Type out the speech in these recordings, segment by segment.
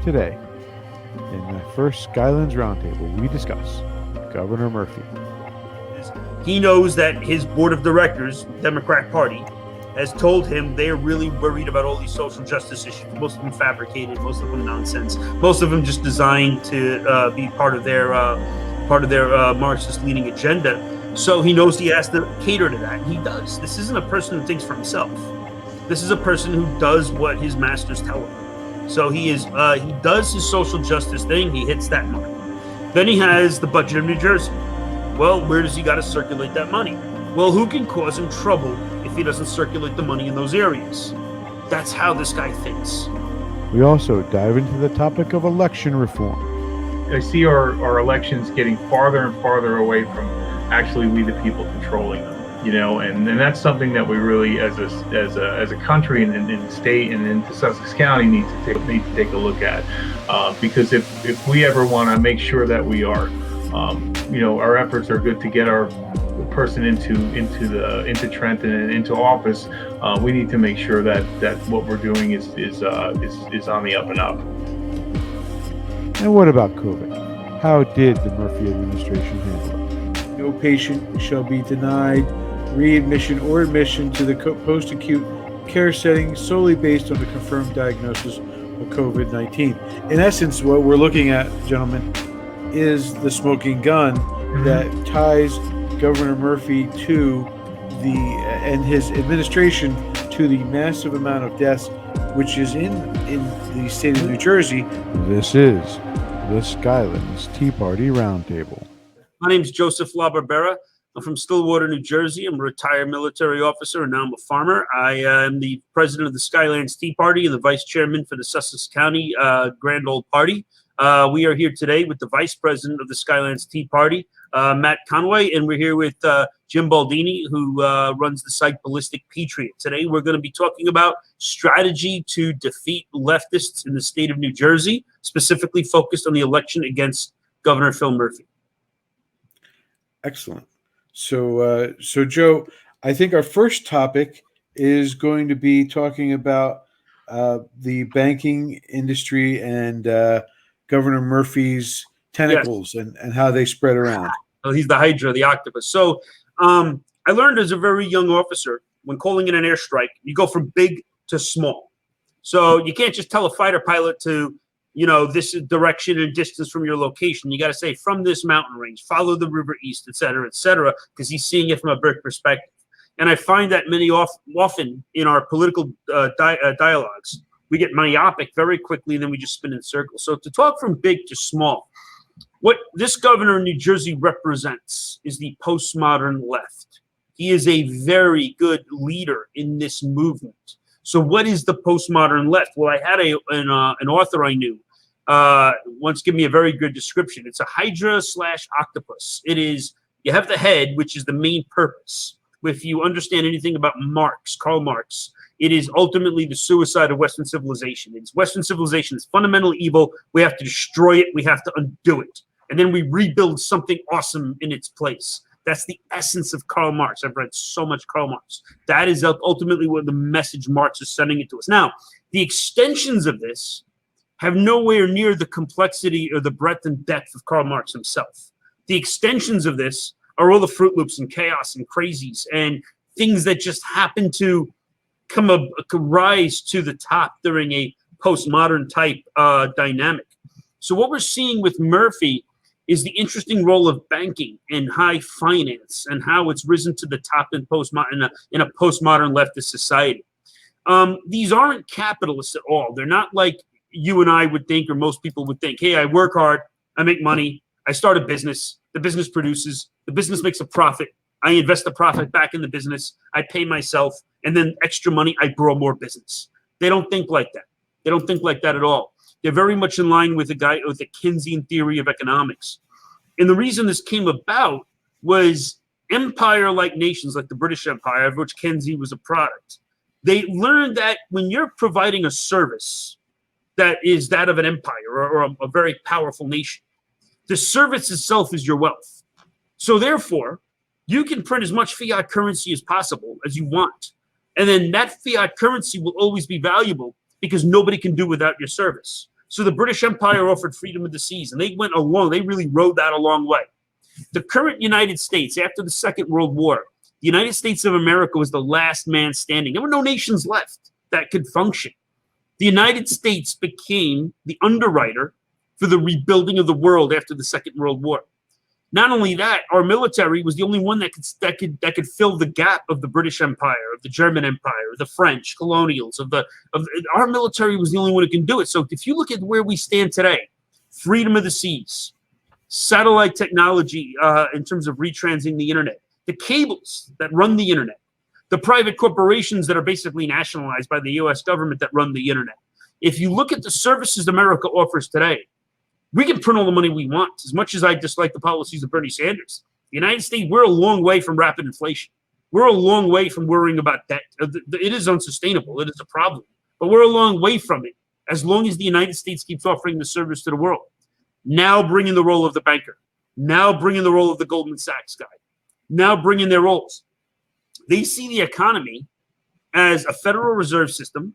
Today, in the first Skylands Roundtable, we discuss Governor Murphy. He knows that his board of directors, Democrat Party, has told him they're really worried about all these social justice issues. Most of them fabricated, most of them nonsense, most of them just designed to be part of their Marxist-leaning agenda. So he knows he has to cater to that. And he does. This isn't a person who thinks for himself. This is a person who does what his masters tell him. So he does his social justice thing. He hits that mark. Then he has the budget of New Jersey. Well, where does he got to circulate that money? Well, who can cause him trouble if he doesn't circulate the money in those areas? That's how this guy thinks. We also dive into the topic of election reform. I see our elections getting farther and farther away from actually we the people controlling them. And that's something that we really, as a country and in the state and into Sussex County, need to take a look at, because if we ever want to make sure that we are, our efforts are good to get our person into Trenton and into office, we need to make sure that what we're doing is on the up and up. And what about COVID? How did the Murphy administration handle it? No patient shall be denied readmission or admission to the post-acute care setting solely based on the confirmed diagnosis of COVID-19. In essence, what we're looking at, gentlemen, is the smoking gun that ties Governor Murphy and his administration to the massive amount of deaths which is in the state of New Jersey. This is the Skylands Tea Party Roundtable. My name is Joseph LaBarbera. I'm from Stillwater, New Jersey. I'm a retired military officer, and now I'm a farmer. I am the president of the Skylands Tea Party and the vice chairman for the Sussex County Grand Old Party. We are here today with the vice president of the Skylands Tea Party, Matt Conway, and we're here with Jim Baldini, who runs the site Ballistic Patriot. Today, we're going to be talking about strategy to defeat leftists in the state of New Jersey, specifically focused on the election against Governor Phil Murphy. Excellent. So Joe, I think our first topic is going to be talking about the banking industry and Governor Murphy's tentacles, yes, and how they spread around. Well, he's the Hydra, the octopus. So I learned as a very young officer, when calling in an airstrike, you go from big to small. So you can't just tell a fighter pilot to, this direction and distance from your location. You got to say from this mountain range, follow the river east, et cetera, because he's seeing it from a bird perspective. And I find that often in our political dialogues, we get myopic very quickly, and then we just spin in circles. So to talk from big to small, what this governor in New Jersey represents is the postmodern left. He is a very good leader in this movement. So what is the postmodern left? Well, I had an author I knew once give me a very good description. It's a Hydra / octopus. It is, you have the head, which is the main purpose. If you understand anything about Karl Marx, it is ultimately the suicide of Western civilization. Western civilization is fundamentally evil. We have to destroy it. We have to undo it. And then we rebuild something awesome in its place. That's the essence of Karl Marx. I've read so much Karl Marx. That is ultimately what the message Marx is sending it to us. Now, the extensions of this have nowhere near the complexity or the breadth and depth of Karl Marx himself. The extensions of this are all the Fruit Loops and chaos and crazies and things that just happen to rise to the top during a postmodern type dynamic. So what we're seeing with Murphy is the interesting role of banking and high finance and how it's risen to the top in a postmodern leftist society. These aren't capitalists at all. They're not like you and I would think, or most people would think. Hey, I work hard, I make money, I start a business, the business produces, the business makes a profit, I invest the profit back in the business, I pay myself, and then extra money, I grow more business. They don't think like that. They don't think like that at all. They're very much in line with the Keynesian theory of economics. And the reason this came about was empire-like nations like the British Empire, of which Keynesian was a product. They learned that when you're providing a service that is that of an empire or a very powerful nation, the service itself is your wealth. So therefore, you can print as much fiat currency as possible as you want. And then that fiat currency will always be valuable because nobody can do without your service. So the British Empire offered freedom of the seas, and they went along. They really rode that a long way. The current United States, after the Second World War, the United States of America was the last man standing. There were no nations left that could function. The United States became the underwriter for the rebuilding of the world after the Second World War. Not only that, our military was the only one that could fill the gap of the British Empire, of the German Empire, the French colonials. Our military was the only one who can do it. So if you look at where we stand today, freedom of the seas, satellite technology in terms of retransing the internet, the cables that run the internet, the private corporations that are basically nationalized by the U.S. government that run the internet. If you look at the services America offers today, we can print all the money we want. As much as I dislike the policies of Bernie Sanders, the United States, we're a long way from rapid inflation. We're a long way from worrying about debt. It is unsustainable. It is a problem. But we're a long way from it as long as the United States keeps offering the service to the world. Now bring in the role of the banker. Now bring in the role of the Goldman Sachs guy. Now bring in their roles. They see the economy as a Federal Reserve system.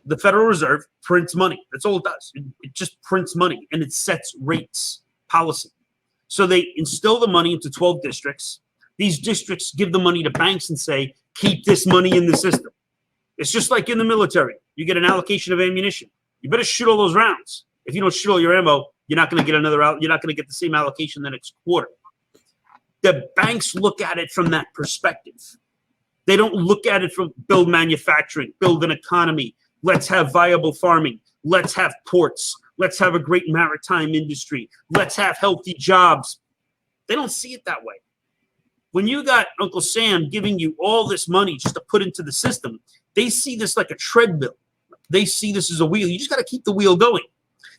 The Federal Reserve prints money. That's all it does. It just prints money, and it sets rates, policy. So they instill the money into 12 districts. These districts give the money to banks and say, keep this money in the system. It's just like in the military. You get an allocation of ammunition. You better shoot all those rounds. If you don't shoot all your ammo, you're not going to get you're not going to get the same allocation the next quarter. The banks look at it from that perspective. They don't look at it from build manufacturing, build an economy. Let's have viable farming. Let's have ports. Let's have a great maritime industry. Let's have healthy jobs. They don't see it that way. When you got Uncle Sam giving you all this money just to put into the system, they see this like a treadmill. They see this as a wheel. You just got to keep the wheel going.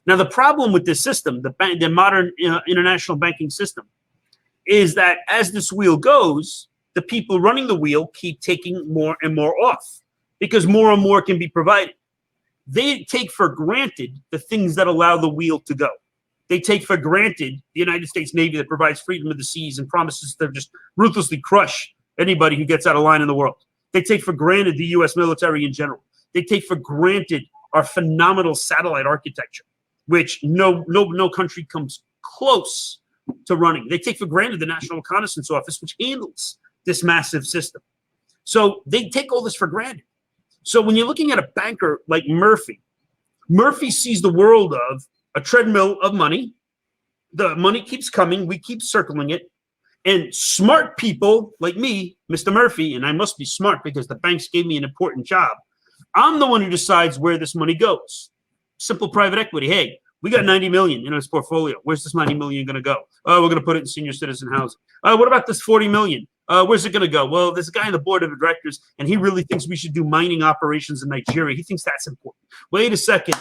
Now, the problem with this system, the modern international banking system, is that as this wheel goes, the people running the wheel keep taking more and more off because more and more can be provided. They take for granted the things that allow the wheel to go. They take for granted the United States Navy that provides freedom of the seas and promises to just ruthlessly crush anybody who gets out of line in the world. They take for granted the U.S. military in general. They take for granted our phenomenal satellite architecture, which no country comes close to running. They take for granted the National Reconnaissance Office, which handles this massive system. So they take all this for granted. So when you're looking at a banker like Murphy, Murphy sees the world of a treadmill of money. The money keeps coming. We keep circling it. And smart people like me, Mr. Murphy, and I must be smart because the banks gave me an important job. I'm the one who decides where this money goes. Simple private equity. Hey, we got 90 million in this portfolio. Where's this 90 million going to go? Oh, we're going to put it in senior citizen housing. What about this 40 million? Where's it going to go? Well, there's a guy on the board of directors, and he really thinks we should do mining operations in Nigeria. He thinks that's important. Wait a second.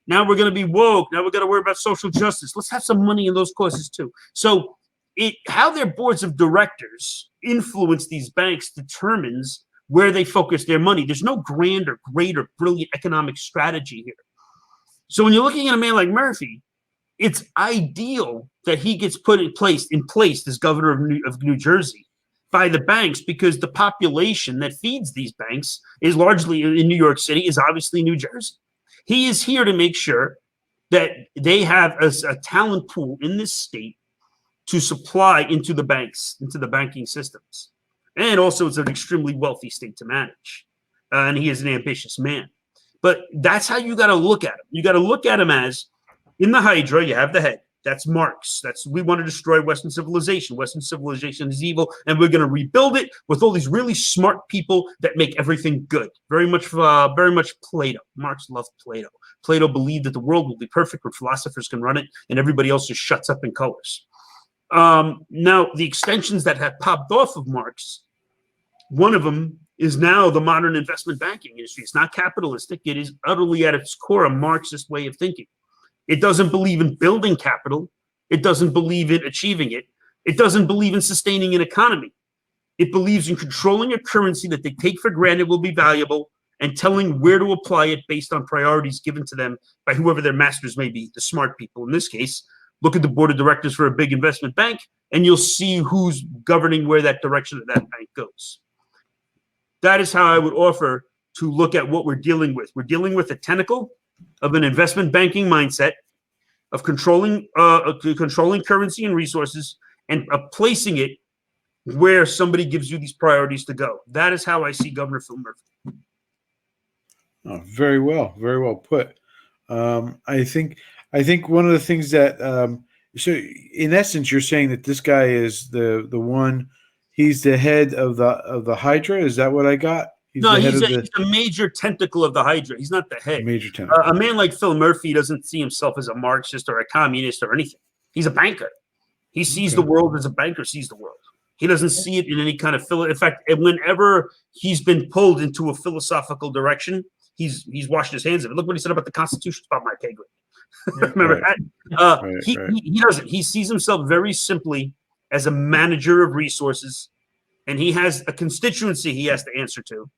Now we're going to be woke. Now we're going to worry about social justice. Let's have some money in those causes too. So how their boards of directors influence these banks determines where they focus their money. There's no grand or great or brilliant economic strategy here. So when you're looking at a man like Murphy, it's ideal that he gets put in place as governor of New Jersey by the banks because the population that feeds these banks is largely in New York City, is obviously New Jersey. He is here to make sure that they have a talent pool in this state to supply into the banks, into the banking systems. And also it's an extremely wealthy state to manage. And he is an ambitious man. But that's how you got to look at him. You got to look at him as, in the Hydra, you have the head. That's Marx. We want to destroy Western civilization. Western civilization is evil, and we're going to rebuild it with all these really smart people that make everything good. Very much Plato. Marx loved Plato. Plato believed that the world will be perfect where philosophers can run it, and everybody else just shuts up and colors. Now, the extensions that have popped off of Marx, one of them is now the modern investment banking industry. It's not capitalistic. It is utterly at its core a Marxist way of thinking. It doesn't believe in building capital. It doesn't believe in achieving it. It doesn't believe in sustaining an economy. It believes in controlling a currency that they take for granted will be valuable and telling where to apply it based on priorities given to them by whoever their masters may be, the smart people. In this case, look at the board of directors for a big investment bank, and you'll see who's governing where that direction of that bank goes. That is how I would offer to look at what we're dealing with. We're dealing with a tentacle of an investment banking mindset, of controlling currency and resources, and placing it where somebody gives you these priorities to go. That is how I see Governor Phil Murphy. Oh, very well put. I think one of the things that so in essence you're saying that this guy is the one. He's the head of the Hydra. Is that what I got? He's He's a major tentacle of the Hydra. He's not the head. Major tentacle. A man like Phil Murphy doesn't see himself as a Marxist or a communist or anything. He's a banker. He sees the world as a banker sees the world. He doesn't see it in any kind of in fact, whenever he's been pulled into a philosophical direction, he's washed his hands of it. Look what he said about the Constitution. It's about my pay grade. Remember that? He doesn't. He sees himself very simply as a manager of resources, and he has a constituency he has to answer to.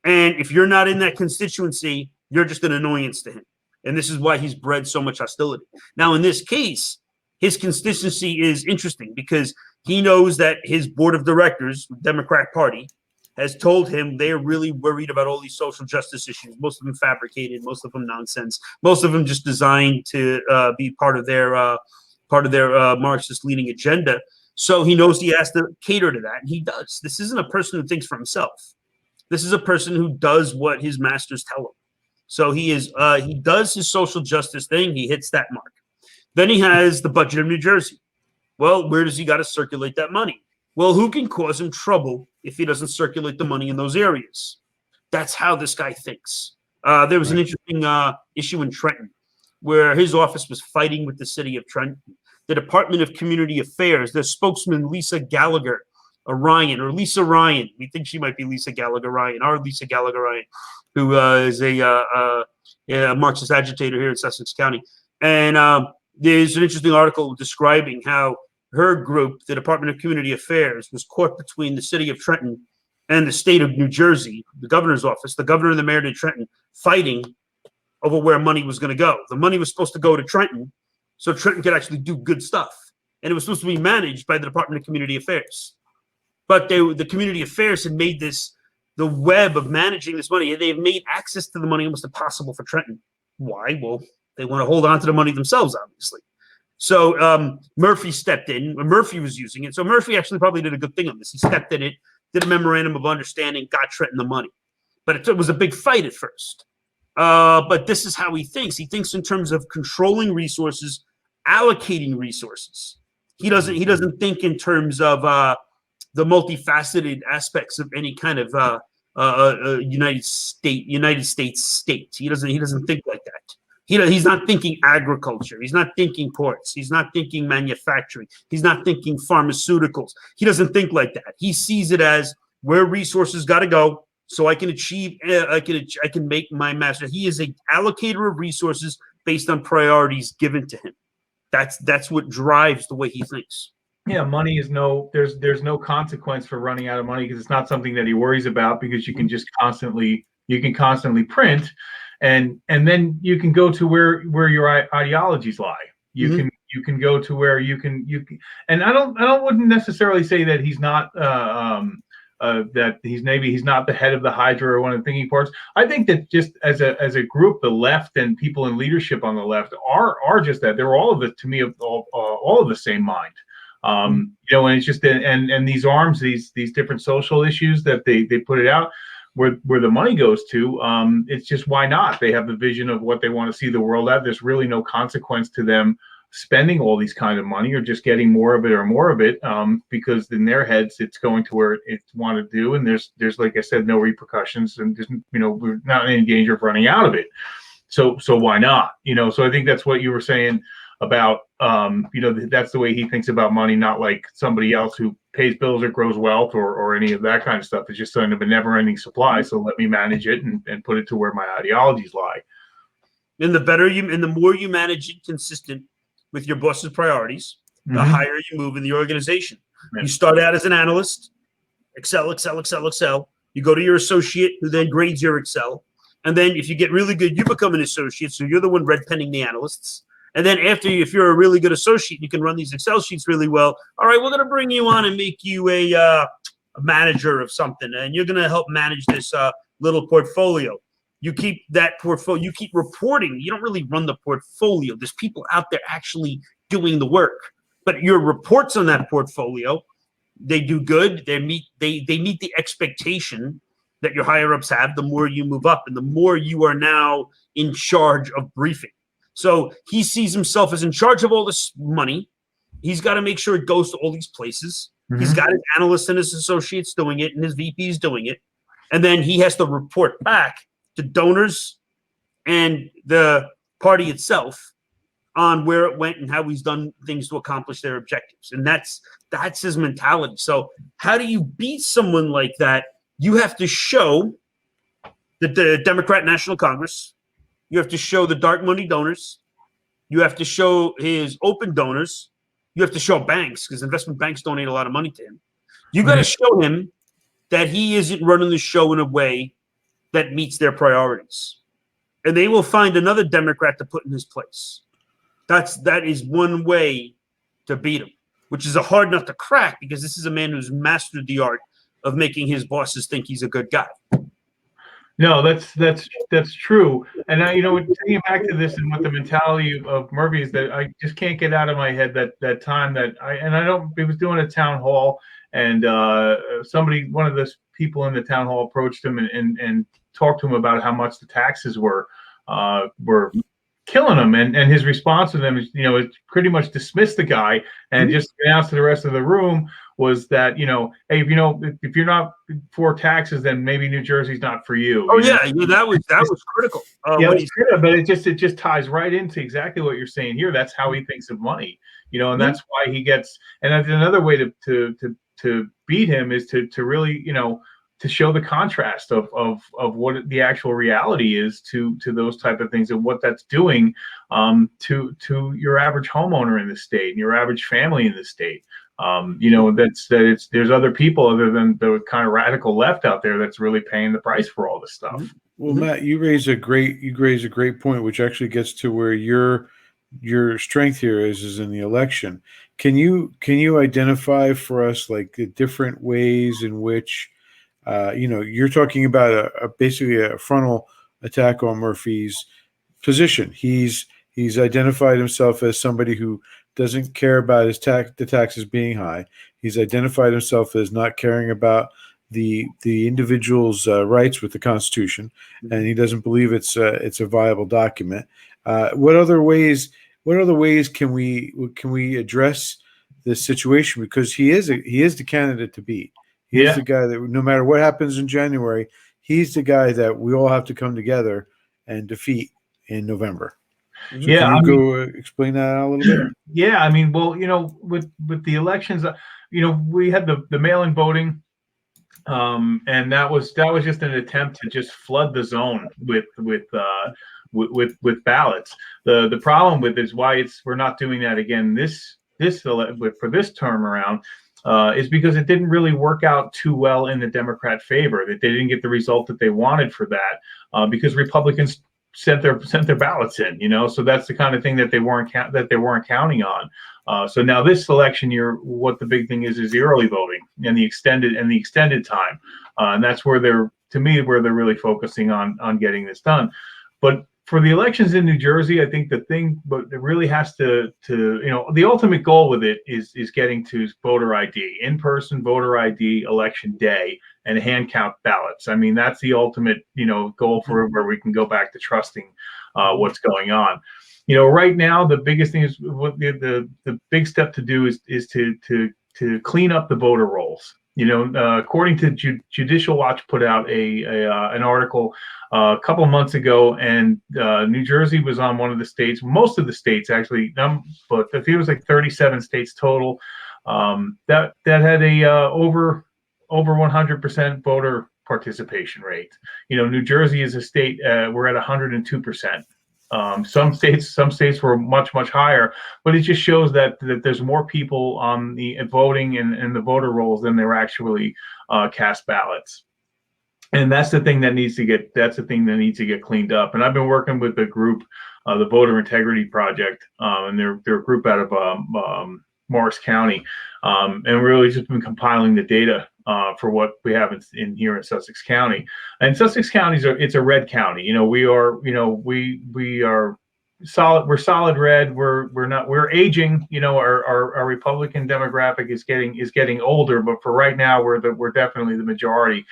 And if you're not in that constituency, you're just an annoyance to him. And this is why he's bred so much hostility. Now, in this case, his constituency is interesting because he knows that his board of directors, Democrat Party, has told him they're really worried about all these social justice issues. Most of them fabricated, most of them nonsense, most of them just designed to be part of their Marxist leaning agenda. So he knows he has to cater to that, and he does. This isn't a person who thinks for himself. This is a person who does what his masters tell him. So he does his social justice thing. He hits that mark. Then he has the budget of New Jersey. Well, where does he got to circulate that money? Well, who can cause him trouble if he doesn't circulate the money in those areas? That's how this guy thinks. There was an interesting issue in Trenton where his office was fighting with the city of Trenton. The Department of Community Affairs, their spokesman, Lisa Gallagher Ryan, or Lisa Ryan. We think she might be Lisa Gallagher Ryan, our Lisa Gallagher Ryan, who is a Marxist agitator here in Sussex County. And there's an interesting article describing how her group, the Department of Community Affairs, was caught between the city of Trenton and the state of New Jersey, the governor's office, the governor and the mayor of Trenton, fighting over where money was going to go. The money was supposed to go to Trenton so Trenton could actually do good stuff. And it was supposed to be managed by the Department of Community Affairs. But the Community Affairs had made the web of managing this money. They have made access to the money almost impossible for Trenton. Why? Well, they want to hold on to the money themselves, obviously. So Murphy stepped in. Murphy was using it. So Murphy actually probably did a good thing on this. He stepped in it, did a memorandum of understanding, got Trenton the money. But it was a big fight at first. But this is how he thinks. He thinks in terms of controlling resources, allocating resources. He doesn't think in terms of the multifaceted aspects of any kind of United States state. He doesn't think like that. He's not thinking agriculture. He's not thinking ports. He's not thinking manufacturing. He's not thinking pharmaceuticals. He doesn't think like that. He sees it as where resources got to go so I can achieve. I can make my master. He is a allocator of resources based on priorities given to him. That's what drives the way he thinks. Yeah, money is there's no consequence for running out of money because it's not something that he worries about because you can just constantly print. And then you can go to where your ideologies lie. You can go to where you can and I wouldn't necessarily say that he's not that he's not the head of the Hydra or one of the thinking parts. I think that just as a group, the left and people in leadership on the left are just that. They're all of it to me all of the same mind. And it's just and these arms, these different social issues that they put it out. Where the money goes to, it's just why not? They have the vision of what they want to see the world at. There's really no consequence to them spending all these kind of money or just getting more of it, because in their heads it's going to where it want to do, and there's like I said, no repercussions, and just, we're not in any danger of running out of it. So why not? So I think that's what you were saying about that's the way he thinks about money, not like somebody else who pays bills or grows wealth or any of that kind of stuff. It's just kind of a never-ending supply. So let me manage it and put it to where my ideologies lie. And the more you manage it consistent with your boss's priorities, the higher you move in the organization. Right. You start out as an analyst, Excel. You go to your associate, who then grades your Excel. And then if you get really good, you become an associate. So you're the one red penning the analysts. And then if you're a really good associate, you can run these Excel sheets really well. All right, we're going to bring you on and make you a manager of something, and you're going to help manage this little portfolio. You keep that portfolio. You keep reporting. You don't really run the portfolio. There's people out there actually doing the work. But your reports on that portfolio, they do good. They meet the expectation that your higher ups have. The more you move up, and the more you are now in charge of briefing. So he sees himself as in charge of all this money. He's got to make sure it goes to all these places. Mm-hmm. He's got his analysts and his associates doing it, and his VPs doing it, and then he has to report back to donors and the party itself on where it went and how he's done things to accomplish their objectives. And that's his mentality. So how do you beat someone like that? You have to show that the Democrat National Congress, you have to show the dark money donors, you have to show his open donors, you have to show banks, because investment banks donate a lot of money to him. You got to show him that he isn't running the show in a way that meets their priorities. And they will find another Democrat to put in his place. That is one way to beat him, which is a hard nut to crack, because this is a man who's mastered the art of making his bosses think he's a good guy. No, that's true. And now, taking back to this and what the mentality of Murphy is, that I just can't get out of my head that time that he was doing a town hall, and one of the people in the town hall approached him and talked to him about how much the taxes were killing him, and his response to them is, it pretty much dismissed the guy and just announced to the rest of the room was that, hey, if you're not for taxes, then maybe New Jersey's not for you. Oh yeah, that was critical. But it just ties right into exactly what you're saying here. That's how he thinks of money, and that's why he gets. And that's another way to beat him is to really, to show the contrast of what the actual reality is to those type of things, and what that's doing to your average homeowner in the state and your average family in the state. There's other people other than the kind of radical left out there that's really paying the price for all this stuff. Well, Matt, you raise a great point, which actually gets to where your strength here is in the election. Can you identify for us like the different ways in which you're talking about basically a frontal attack on Murphy's position. He's identified himself as somebody who doesn't care about the taxes being high. He's identified himself as not caring about the individual's rights with the Constitution, and he doesn't believe it's a viable document. What other ways can we address this situation? Because he is the candidate to beat. He's the guy that no matter what happens in January, he's the guy that we all have to come together and defeat in November. So can you explain that out a little bit? Yeah, I mean, well, with the elections, we had the mail-in voting, and that was just an attempt to just flood the zone with ballots. The problem with it is why we're not doing that again for this term around. Is because it didn't really work out too well in the Democrat favor. That they didn't get the result that they wanted for that because Republicans sent their ballots in. So that's the kind of thing that they weren't counting on. So now this election year, what the big thing is the early voting and the extended time, and that's where they're really focusing on getting this done. But for the elections in New Jersey, I think but it really has to the ultimate goal with it is getting to voter ID, in-person voter ID, election day, and hand count ballots. I mean, that's the ultimate, goal for where we can go back to trusting what's going on. Right now, the biggest thing is what the big step to do is to clean up the voter rolls. According to Judicial Watch, put out an article a couple of months ago, and New Jersey was on one of the states, most of the states actually, but I think it was like 37 states total, that had a over 100% voter participation rate. New Jersey is a state, we're at 102%. Some states were much higher, but it just shows that there's more people on the voting and the voter rolls than there actually cast ballots. And that's the thing that needs to get cleaned up. And I've been working with the group, the Voter Integrity Project, and they're a group out of Morris County, and really just been compiling the data for what we have in here in Sussex County. And Sussex County it's a red county. We are solid. We're solid red. We're aging. Our Republican demographic is getting older, but for right now, we're definitely the majority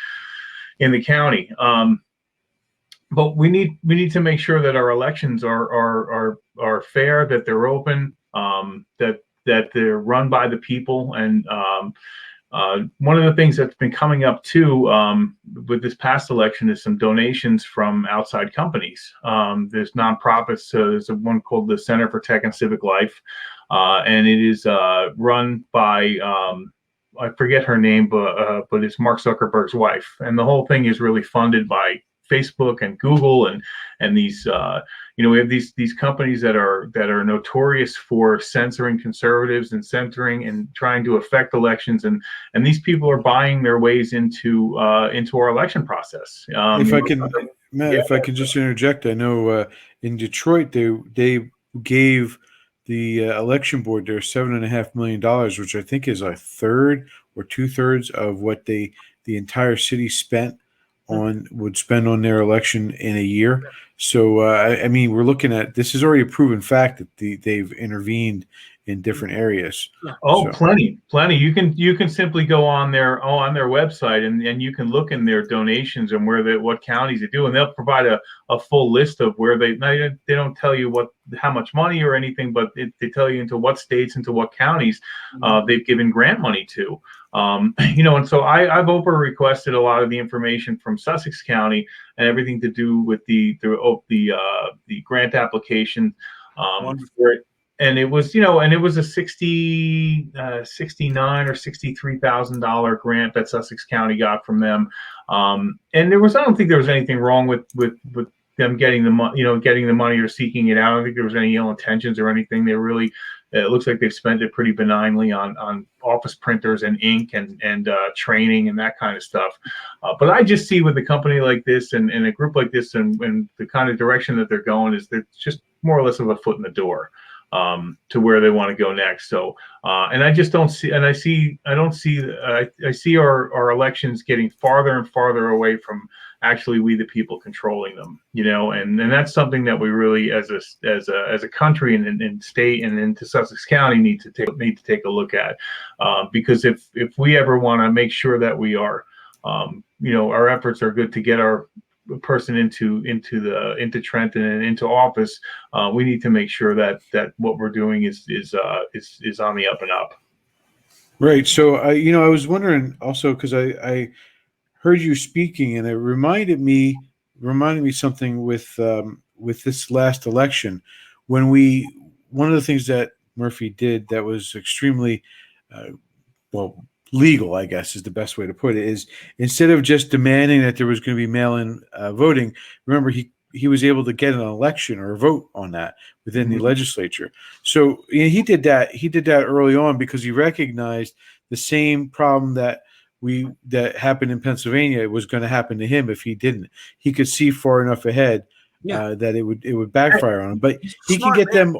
in the county. But we need to make sure that our elections are fair, that they're open, that they're run by the people. And one of the things that's been coming up too with this past election is some donations from outside companies. There's nonprofits. There's one called the Center for Tech and Civic Life, and it is run by I forget her name, but it's Mark Zuckerberg's wife. And the whole thing is really funded by Facebook and Google and these we have these companies that are notorious for censoring conservatives and censoring and trying to affect elections, and these people are buying their ways into our election process. If I can, Matt, if I can just interject, I know in Detroit they gave the election board their $7.5 million, which I think is a third or 2/3 of what the entire city would spend on their election in a year. So I mean, we're looking at this is already a proven fact that they've intervened in different areas. Oh, so. Plenty. You can simply go on their website and you can look in their donations and what counties they do, and they'll provide a full list of where they don't tell you how much money or anything, but they tell you into what states, into what counties they've given grant money to. And so I've requested a lot of the information from Sussex County and everything to do with the grant application for it. And it was, a $69,000 or $63,000 grant that Sussex County got from them. And I don't think there was anything wrong with them getting the money, getting the money or seeking it out. I don't think there was any ill intentions or anything. They really, it looks like they've spent it pretty benignly on office printers and ink and training and that kind of stuff. But I just see with a company like this and a group like this and the kind of direction that they're going is they're just more or less of a foot in the door to where they want to go next. So, and I just don't see, and I see our elections getting farther and farther away from actually we the people controlling them, and that's something that we really, as a country and state and into Sussex County need to take a look at, because if we ever want to make sure that we are, our efforts are good to get our person into Trenton and into office, we need to make sure that what we're doing is on the up and up. Right. So I was wondering also, because I heard you speaking, and it reminded me something with this last election when one of the things that Murphy did that was extremely legal, I guess is the best way to put it, is instead of just demanding that there was going to be mail-in voting, remember he was able to get an election or a vote on that within the legislature. So he did that early on because he recognized the same problem that happened in Pennsylvania was going to happen to him if he didn't. He could see far enough ahead that it would backfire on him. But he can get them.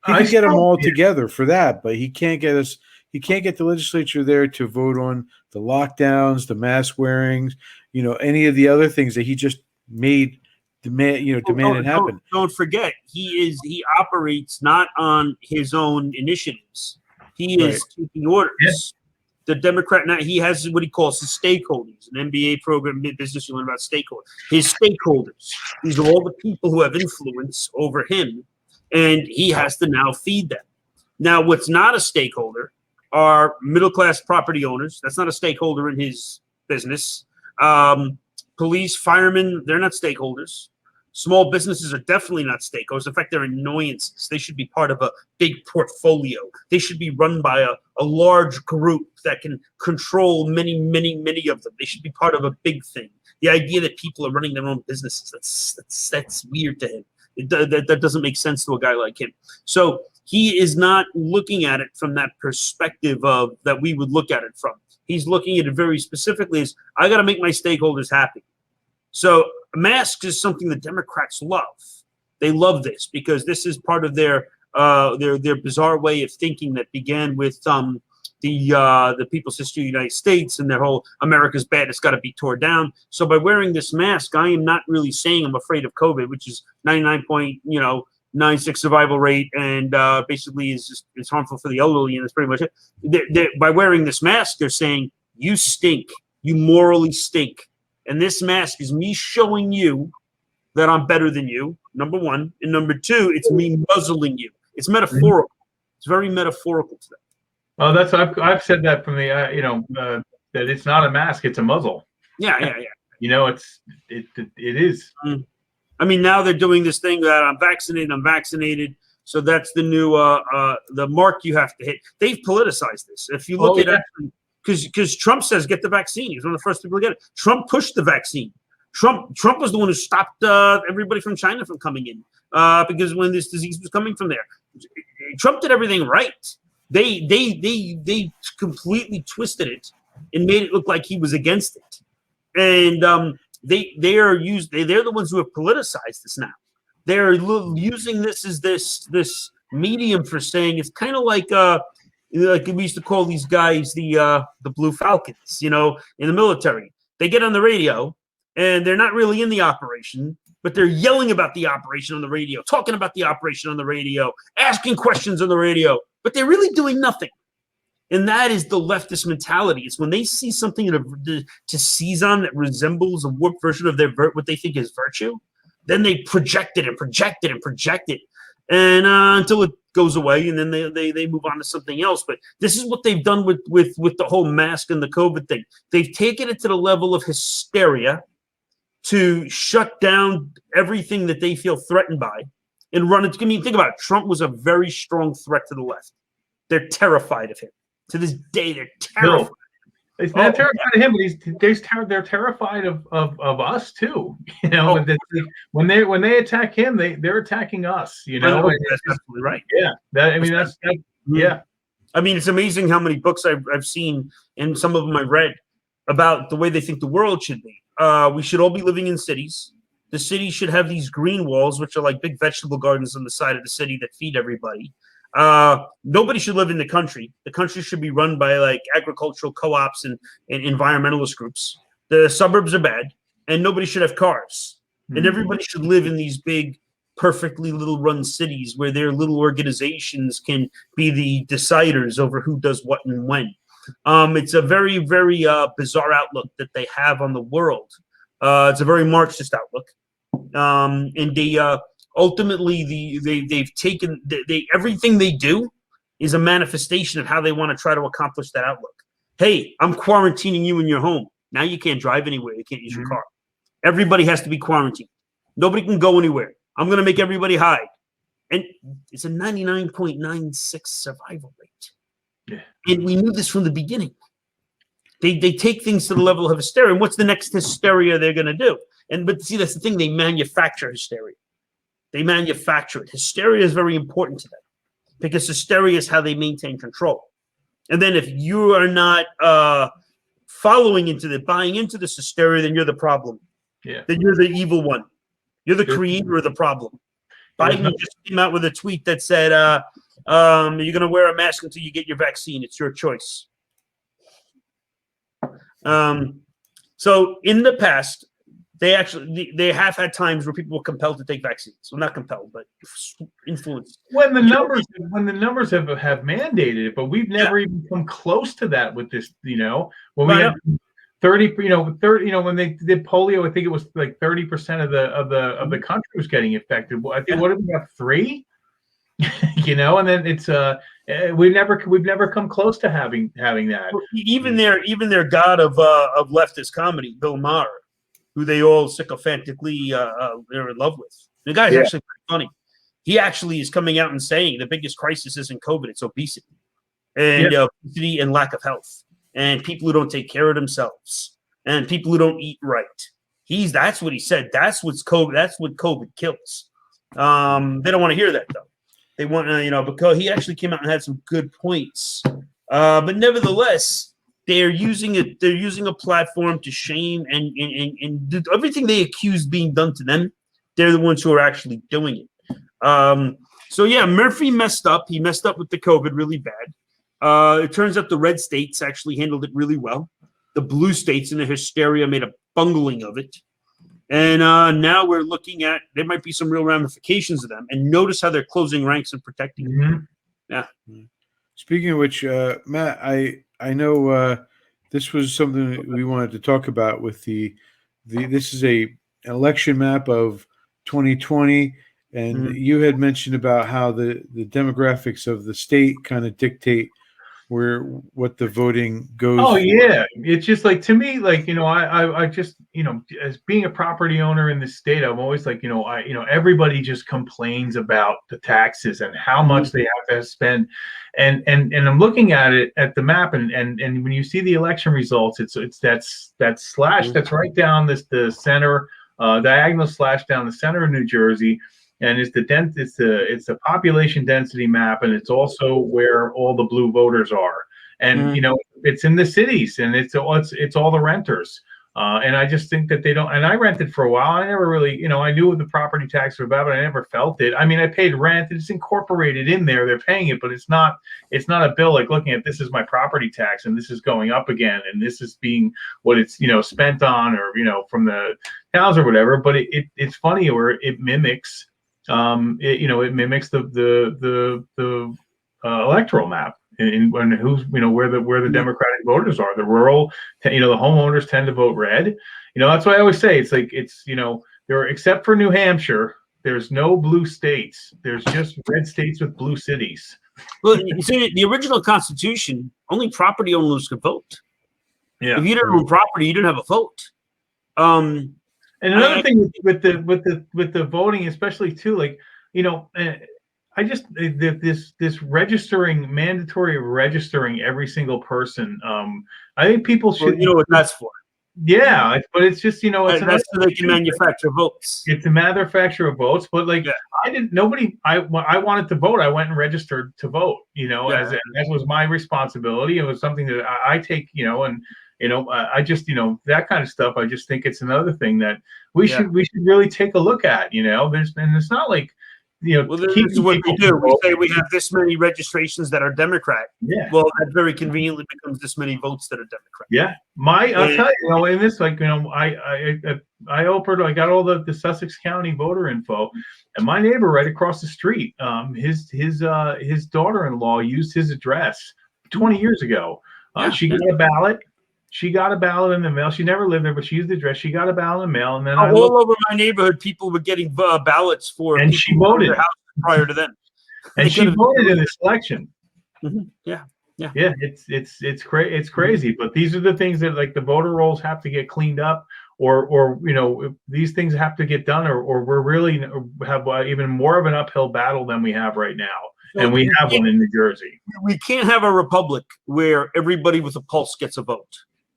He can get them all together for that, but he can't get us. He can't get the legislature there to vote on the lockdowns, the mask wearings, any of the other things that he just demanded happen. Don't forget, he operates not on his own initiatives. He is taking orders. Yes. The Democrat now, he has what he calls his stakeholders, an MBA program in business. You learn about stakeholders. His stakeholders. These are all the people who have influence over him, and he has to now feed them. Now, what's not a stakeholder are middle-class property owners. That's not a stakeholder in his business. Police, firemen, they're not stakeholders. Small businesses are definitely not stakeholders. In fact, they're annoyances. They should be part of a big portfolio. They should be run by a large group that can control many of them. They should be part of a big thing. The idea that people are running their own businesses, that's weird to him. That doesn't make sense to a guy like him. So he is not looking at it from that perspective of that we would look at it from. He's looking at it very specifically as, I got to make my stakeholders happy. So masks is something the Democrats love. They love this because this is part of their bizarre way of thinking that began with the people's history of the United States and their whole America's bad, it's got to be torn down. So by wearing this mask, I am not really saying I'm afraid of COVID, which is 99.96 survival rate, and basically is harmful for the elderly, and that's pretty much it. By wearing this mask, they're saying you stink, you morally stink, and this mask is me showing you that I'm better than you. Number one, and number two, it's me muzzling you. It's metaphorical. It's very metaphorical to them. Oh, that's I've said that from the that it's not a mask, it's a muzzle. Yeah. It is. I mean, now they're doing this thing that I'm vaccinated. So that's the new the mark you have to hit. They've politicized this. If you look at it, because Trump says get the vaccine. He's one of the first people to get it. Trump pushed the vaccine. Trump was the one who stopped everybody from China from coming in because when this disease was coming from there, Trump did everything right. They completely twisted it and made it look like he was against it, and they're the ones who have politicized this now. They're using this as this medium for saying it's kind of like we used to call these guys the Blue Falcons, in the military. They get on the radio and they're not really in the operation, but they're yelling about the operation on the radio, talking about the operation on the radio, asking questions on the radio, but they're really doing nothing. And that is the leftist mentality. It's when they see something to seize on that resembles a warped version of what they think is virtue, then they project it and project it and project it, and until it goes away, and then they move on to something else. But this is what they've done with the whole mask and the COVID thing. They've taken it to the level of hysteria to shut down everything that they feel threatened by and run it. I mean, think about it. Trump was a very strong threat to the left. They're terrified of him. To this day, they're terrified. It's not terrified of him, but they're terrified of us too. When they attack him, they're attacking us. That's absolutely right. Yeah, yeah. I mean, it's amazing how many books I've seen, and some of them I read about the way they think the world should be. We should all be living in cities. The city should have these green walls, which are like big vegetable gardens on the side of the city that feed everybody. Nobody should live in the country. The country should be run by like agricultural co-ops and environmentalist groups. The suburbs are bad, and nobody should have cars. And everybody should live in these big, perfectly little run cities where their little organizations can be the deciders over who does what and when. It's a very, very bizarre outlook that they have on the world. It's a very Marxist outlook. And they ultimately they've taken everything they do is a manifestation of how they want to try to accomplish that outlook. Hey, I'm quarantining you in your home. Now you can't drive anywhere. You can't use your car. Everybody has to be quarantined. Nobody can go anywhere. I'm going to make everybody hide. And it's a 99.96 survival rate. Yeah. And we knew this from the beginning. They take things to the level of hysteria. And what's the next hysteria they're going to do? But see, that's the thing. They manufacture hysteria. They manufacture it. Hysteria is very important to them because hysteria is how they maintain control. And then if you are not buying into this hysteria, then you're the problem. Yeah. Then you're the evil one. You're the creator of the problem. Biden just came out with a tweet that said, you're going to wear a mask until you get your vaccine. It's your choice. So in the past, they have had times where people were compelled to take vaccines. Well, not compelled, but influenced. When the numbers have mandated it, but we've never even come close to that with this. When we had 30, when they did polio, I think it was like 30% of the country was getting infected. I think what did we have 3? And then it's we've never come close to having that. Even their god of leftist comedy, Bill Maher, who they all sycophantically they're in love with. The guy's actually pretty funny. He actually is coming out and saying the biggest crisis isn't COVID, it's obesity. And obesity and lack of health. And people who don't take care of themselves. And people who don't eat right. That's what he said. That's what COVID kills. They don't want to hear that though. They want because he actually came out and had some good points. But nevertheless, they're using a platform to shame and everything they accuse being done to them. They're the ones who are actually doing it. So yeah, Murphy messed up. He messed up with the COVID really bad. It turns out the red states actually handled it really well. The blue states in the hysteria made a bungling of it. And now we're looking at, there might be some real ramifications of them. And notice how they're closing ranks and protecting them. Mm-hmm. Yeah. Speaking of which, Matt, I know this was something that we wanted to talk about with this is an election map of 2020, and you had mentioned about how the demographics of the state kind of dictate what the voting goes. Oh for. yeah, it's just like, to me, like, you know, I just, you know, as being a property owner in the state, I'm always like, you know, everybody just complains about the taxes and how much they have to spend, and I'm looking at the map, and when you see the election results, it's that slash that's right down the center, diagonal slash down the center of New Jersey. And it's the population density map, and it's also where all the blue voters are. And you know, it's in the cities, and it's all the renters. And I just think that they don't. And I rented for a while. I never really, you know, I knew what the property tax was about, but I never felt it. I mean, I paid rent. It's incorporated in there. They're paying it, but it's not a bill like looking at, this is my property tax, and this is going up again, and this is being what it's, you know, spent on, or, you know, from the towns or whatever. But it's funny, where it mimics. It mimics the electoral map, and who's, you know, where the Democratic voters are. The rural, you know, the homeowners tend to vote red. You know, that's why I always say, it's like, it's, you know, except for New Hampshire, there's no blue states. There's just red states with blue cities. Well, you see, the original Constitution, only property owners could vote. Yeah. If you didn't own property, you didn't have a vote. And another thing with the voting, especially too, like, you know, I just, this registering, mandatory registering every single person. I think people should. Well, you know what that's for? Yeah, but it's just, you know, that's so they can manufacture votes. It's a manufacture of votes, but like, I wanted to vote. I went and registered to vote. You know, as was my responsibility. It was something that I take. You know, and. You know, I just, you know, that kind of stuff. I just think it's another thing that we should really take a look at. You know, and it's not like, you know, well, this is what we do. We say we have this many registrations that are Democrat. Yeah. Well, that very conveniently becomes this many votes that are Democrat. Yeah. I'll tell you, you know, in this, like, you know, I got all the Sussex County voter info, and my neighbor right across the street, his daughter-in-law used his address 20 years ago. She got a ballot. She got a ballot in the mail. She never lived there, but she used the address. She got a ballot in the mail, and then all over my neighborhood, people were getting ballots for. And she voted prior to them. And she voted in this election. Yeah. It's crazy. But these are the things that, like, the voter rolls have to get cleaned up, or you know, these things have to get done, or we're really have even more of an uphill battle than we have right now. And we have one in New Jersey. We can't have a republic where everybody with a pulse gets a vote.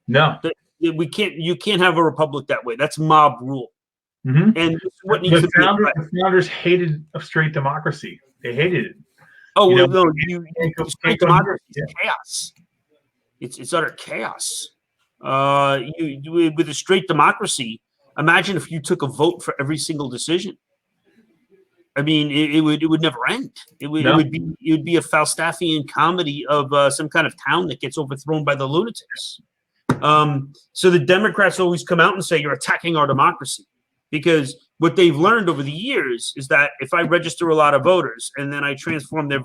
No, we can't. You can't have a republic that way. That's mob rule. Mm-hmm. And this is what needs to be. The founders hated a straight democracy. They hated it. Oh, you well, know, no, straight democracy is chaos. It's utter chaos. With a straight democracy, imagine if you took a vote for every single decision. I mean, it would never end. It would be a Falstaffian comedy of some kind of town that gets overthrown by the lunatics. So the Democrats always come out and say, you're attacking our democracy, because what they've learned over the years is that if I register a lot of voters and then I transform their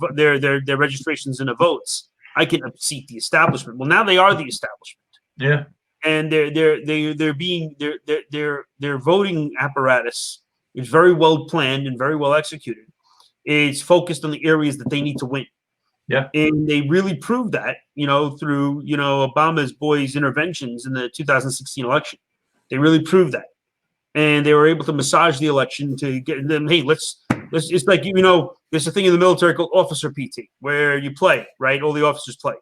registrations into votes, I can unseat the establishment. Well, now they are the establishment. Yeah, and their voting apparatus is very well planned and very well executed. It's focused on the areas that they need to win. Yeah. And they really proved that, you know, through, you know, Obama's boys' interventions in the 2016 election. They really proved that. And they were able to massage the election to get them, hey, let's it's like, you know, there's a thing in the military called officer PT, where you play, right? All the officers play.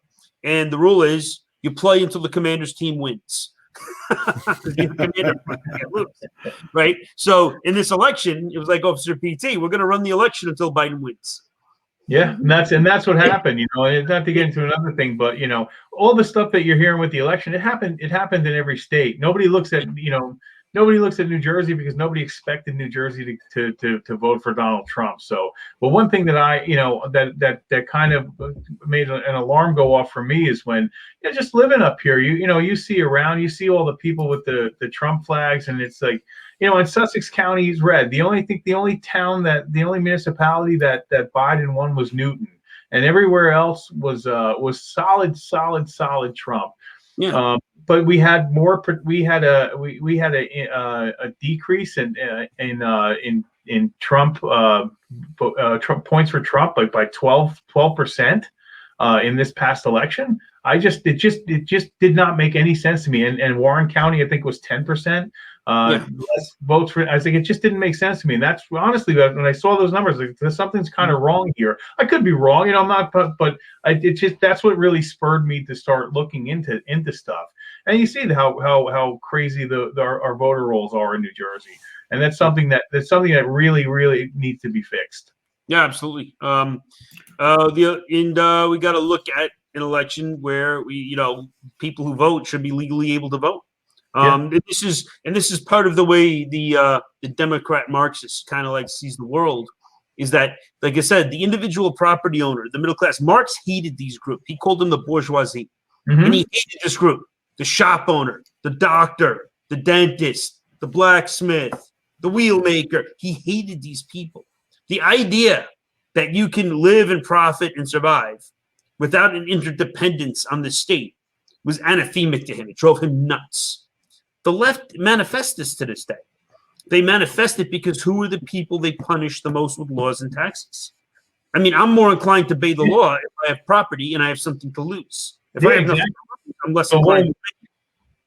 And the rule is you play until the commander's team wins. Right? So in this election, it was like officer PT. We're going to run the election until Biden wins. Yeah, and that's what happened. You know, not to get into another thing, but you know, all the stuff that you're hearing with the election, it happened in every state. Nobody looks at, you know, nobody looks at New Jersey because nobody expected New Jersey to vote for Donald Trump. So, but one thing that that kind of made an alarm go off for me is when just living up here, you see around, you see all the people with the Trump flags, and it's like, in Sussex County is red. The only municipality that Biden won was Newton, and everywhere else was solid Trump. Yeah. But we had a decrease in Trump Trump points for Trump by 12% in this past election. It just did not make any sense to me. And Warren County, I think, was 10%. Less votes for. I think it just didn't make sense to me. And that's honestly, when I saw those numbers, like, something's kind of wrong here. I could be wrong, I'm not, but that's what really spurred me to start looking into stuff. And you see how crazy our voter rolls are in New Jersey, and that's something that really needs to be fixed. Yeah, absolutely. We got to look at an election where people who vote should be legally able to vote. This is part of the way the Democrat Marxist kind of like sees the world, is that, like I said, the individual property owner, the middle class. Marx hated these groups. He called them the bourgeoisie, and he hated this group: the shop owner, the doctor, the dentist, the blacksmith, the wheel maker. He hated these people. The idea that you can live and profit and survive without an interdependence on the state was anathemic to him. It drove him nuts. The left manifests this to this day. They manifest it because who are the people they punish the most with laws and taxes? I mean, I'm more inclined to obey the law if I have property and I have something to lose. If I have nothing, I'm less inclined.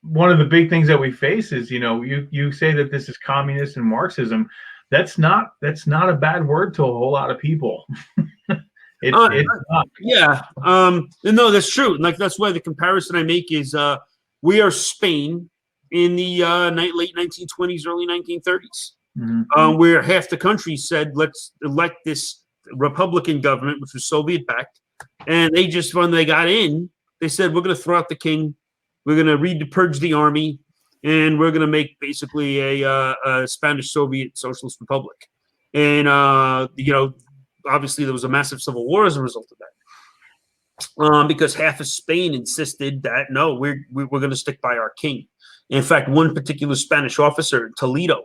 One of the big things that we face is, you say that this is communist and Marxism. That's not a bad word to a whole lot of people. It's not. Yeah. No, that's true. Like, that's why the comparison I make is we are Spain in the late 1920s, early 1930s, where half the country said, let's elect this Republican government, which was Soviet-backed. And they just, when they got in, they said, we're going to throw out the king. We're going to purge the army. And we're going to make basically a Spanish Soviet Socialist Republic. And, obviously there was a massive civil war as a result of that. Because half of Spain insisted that, no, we're going to stick by our king. In fact, one particular Spanish officer, Toledo,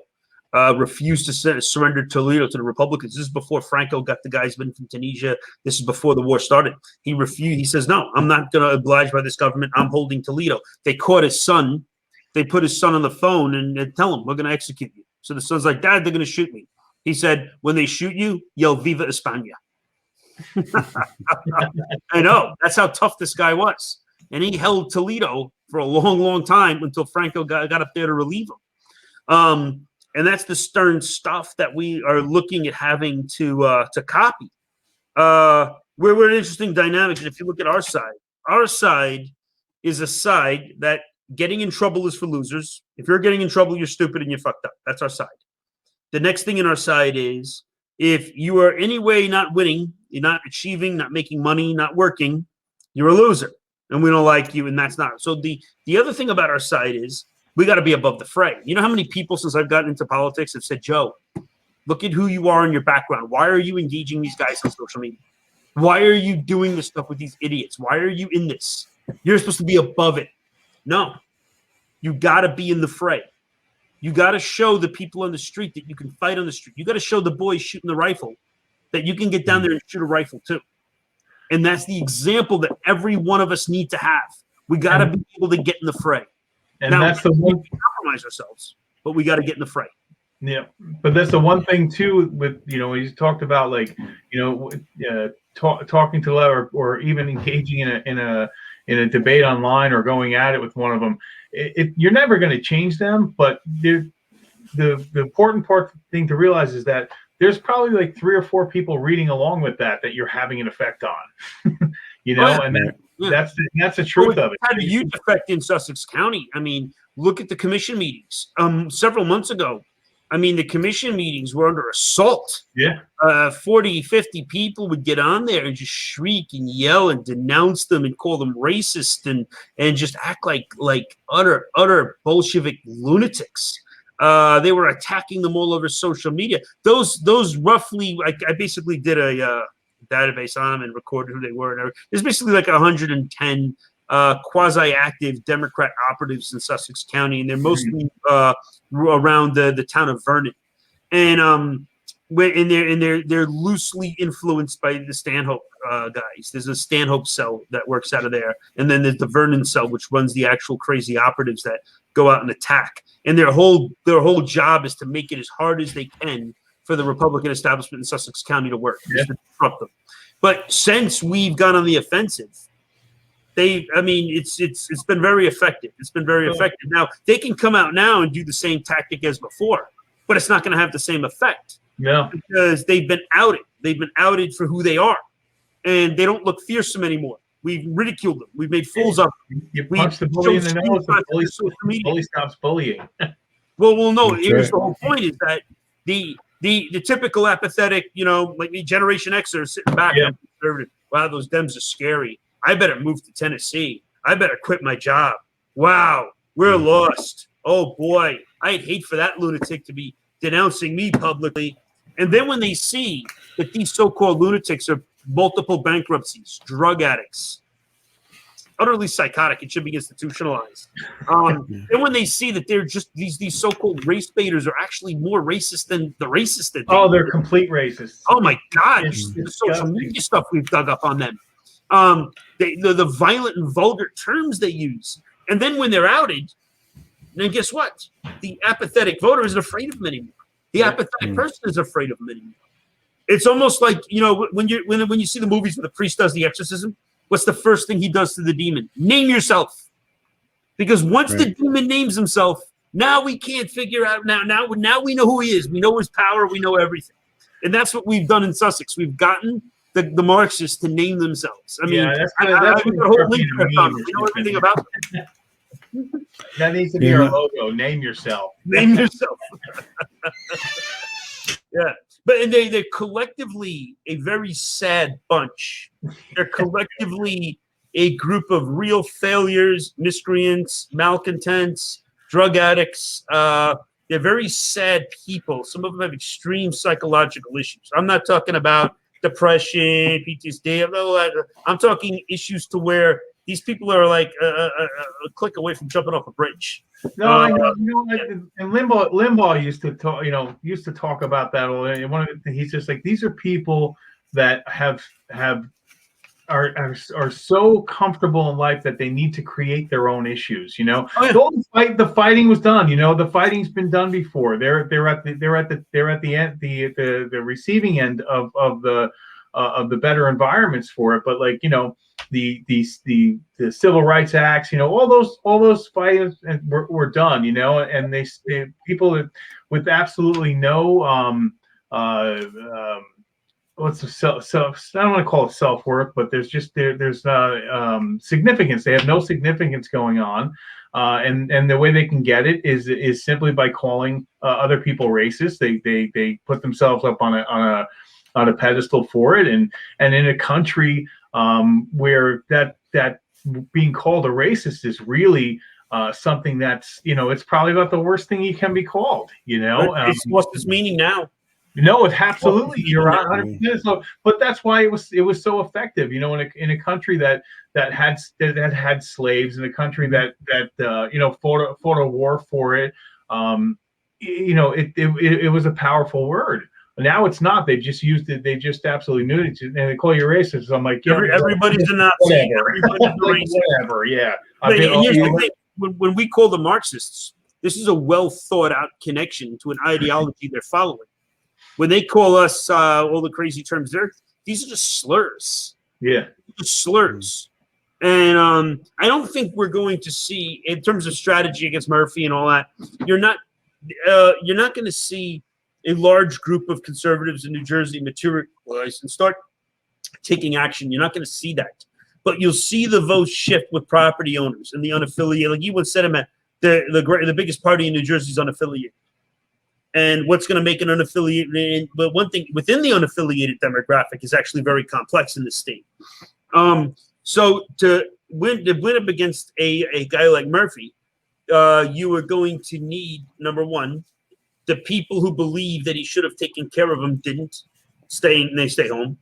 refused to surrender Toledo to the Republicans. This is before Franco got the guys in from Tunisia. This is before the war started. He refused. He says, no, I'm not going to oblige by this government. I'm holding Toledo. They caught his son. They put his son on the phone and tell him, we're going to execute you. So the son's like, Dad, they're going to shoot me. He said, when they shoot you, yell Viva España. I know. That's how tough this guy was. And he held Toledo for a long, long time until Franco got up there to relieve him. And that's the stern stuff that we are looking at having to copy. We're an interesting dynamic. And if you look at our side is a side that getting in trouble is for losers. If you're getting in trouble, you're stupid and you're fucked up. That's our side. The next thing in our side is if you are anyway not winning, you're not achieving, not making money, not working, you're a loser. And we don't like you, and that's not. So the other thing about our side is we got to be above the fray. You know how many people since I've gotten into politics have said, Joe, look at who you are in your background. Why are you engaging these guys on social media? Why are you doing this stuff with these idiots? Why are you in this? You're supposed to be above it. No, you got to be in the fray. You got to show the people on the street that you can fight on the street. You got to show the boys shooting the rifle that you can get down there and shoot a rifle too. And that's the example that every one of us need to have. We got to be able to get in the fray. And now, that's the one. We can compromise ourselves, but we got to get in the fray. Yeah, but that's the one thing too. With you talked about talking to or even engaging in a debate online or going at it with one of them. You're never going to change them, but the important thing to realize is that there's probably like 3 or 4 people reading along with that you're having an effect on, and that's the truth of it. Had a huge effect in Sussex County. I mean, look at the commission meetings. Several months ago, I mean, the commission meetings were under assault. Yeah. 40, 50 people would get on there and just shriek and yell and denounce them and call them racist and just act like utter Bolshevik lunatics. They were attacking them all over social media. Those roughly, I basically did a database on them and recorded who they were. And there's basically like 110 quasi-active Democrat operatives in Sussex County, and they're mostly around the town of Vernon. And they're loosely influenced by the Stanhope guys. There's a Stanhope cell that works out of there, and then there's the Vernon cell, which runs the actual crazy operatives that go out and attack. And their whole job is to make it as hard as they can for the Republican establishment in Sussex County to work, just to disrupt them. But since we've gone on the offensive, it's been very effective. It's been very effective. Now they can come out now and do the same tactic as before, but it's not going to have the same effect. Yeah, because they've been outed. They've been outed for who they are, and they don't look fearsome anymore. We've ridiculed them. We've made fools of them. You punch the bully in the nose, the bully stops bullying. Well, no. Here's the whole point: is that the typical apathetic, like me, Generation X are sitting back. And conservative. Wow, those Dems are scary. I better move to Tennessee. I better quit my job. Wow, we're lost. Oh boy, I'd hate for that lunatic to be denouncing me publicly. And then when they see that these so-called lunatics are multiple bankruptcies, drug addicts, utterly psychotic, it should be institutionalized. And when they see that they're just these so-called race baiters are actually more racist than the racist that they're complete racists. Oh my God, the social media stuff we've dug up on them. The violent and vulgar terms they use. And then when they're outed, then guess what? The apathetic voter isn't afraid of them anymore. The apathetic person is afraid of them anymore. It's almost like, when you see the movies where the priest does the exorcism, what's the first thing he does to the demon? Name yourself. Because once the demon names himself, now we can't figure out, now we know who he is. We know his power. We know everything. And that's what we've done in Sussex. We've gotten the Marxists to name themselves. I mean, that's a whole link to them. We know everything about them. That needs to be our logo. Name yourself. Name yourself. Yeah. But they're collectively a very sad bunch. They're collectively a group of real failures, miscreants, malcontents, drug addicts. They're very sad people. Some of them have extreme psychological issues. I'm not talking about depression, PTSD. I'm talking issues to where these people are like a click away from jumping off a bridge. No, and Limbaugh used to talk about that. And one of the things, he's just like, these are people that are so comfortable in life that they need to create their own issues. The fighting was done. The fighting's been done before. They're at the end, the receiving end of the better environments for it. But the Civil Rights Acts, all those fights were done, and they people with absolutely no what's the self I don't want to call it self-worth, but there's significance. They have no significance going on, and the way they can get it is simply by calling other people racist. They put themselves up on a pedestal for it, and in a country where that being called a racist is really something that's it's probably about the worst thing you can be called. It's lost its meaning now. No, it's absolutely, you're right, 100%. So, but that's why it was so effective. In a country that had slaves, in a country that fought a war for it. It was a powerful word. Now it's not. They just used it. They just absolutely knew it, and they call you racist. So I'm like, everybody's a Nazi. Everybody's a racist. Whatever. Yeah. When we call the Marxists, this is a well thought out connection to an ideology they're following. When they call us all the crazy terms, these are just slurs. Yeah, just slurs. And I don't think we're going to see, in terms of strategy against Murphy and all that, you're not going to see a large group of conservatives in New Jersey materialize and start taking action. You're not going to see that, but you'll see the vote shift with property owners and the unaffiliated. Like you once said, the biggest party in New Jersey is unaffiliated. And what's going to make an unaffiliated? But one thing within the unaffiliated demographic is actually very complex in this state. So to win up against a guy like Murphy, you are going to need, number one, the people who believe that he should have taken care of them didn't stay, and they stay home.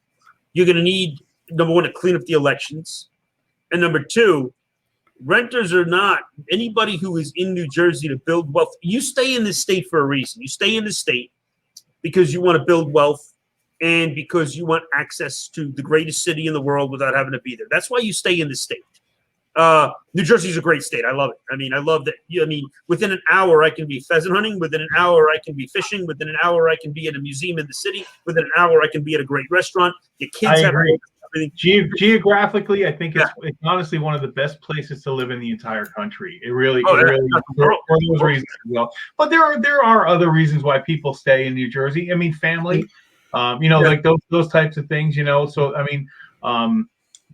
You're going to need, number one, to clean up the elections. And number two, renters are not anybody who is in New Jersey to build wealth. You stay in this state for a reason. You stay in this state because you want to build wealth and because you want access to the greatest city in the world without having to be there. That's why you stay in this state. New Jersey is a great state. I love it. I mean, I love that. I mean, within an hour, I can be pheasant hunting. Within an hour, I can be fishing. Within an hour, I can be at a museum in the city. Within an hour, I can be at a great restaurant. Your kids have everything. Geographically, I think it's honestly one of the best places to live in the entire country. It really, for those reasons as well. But there are other reasons why people stay in New Jersey. I mean, family, like those types of things. So I mean,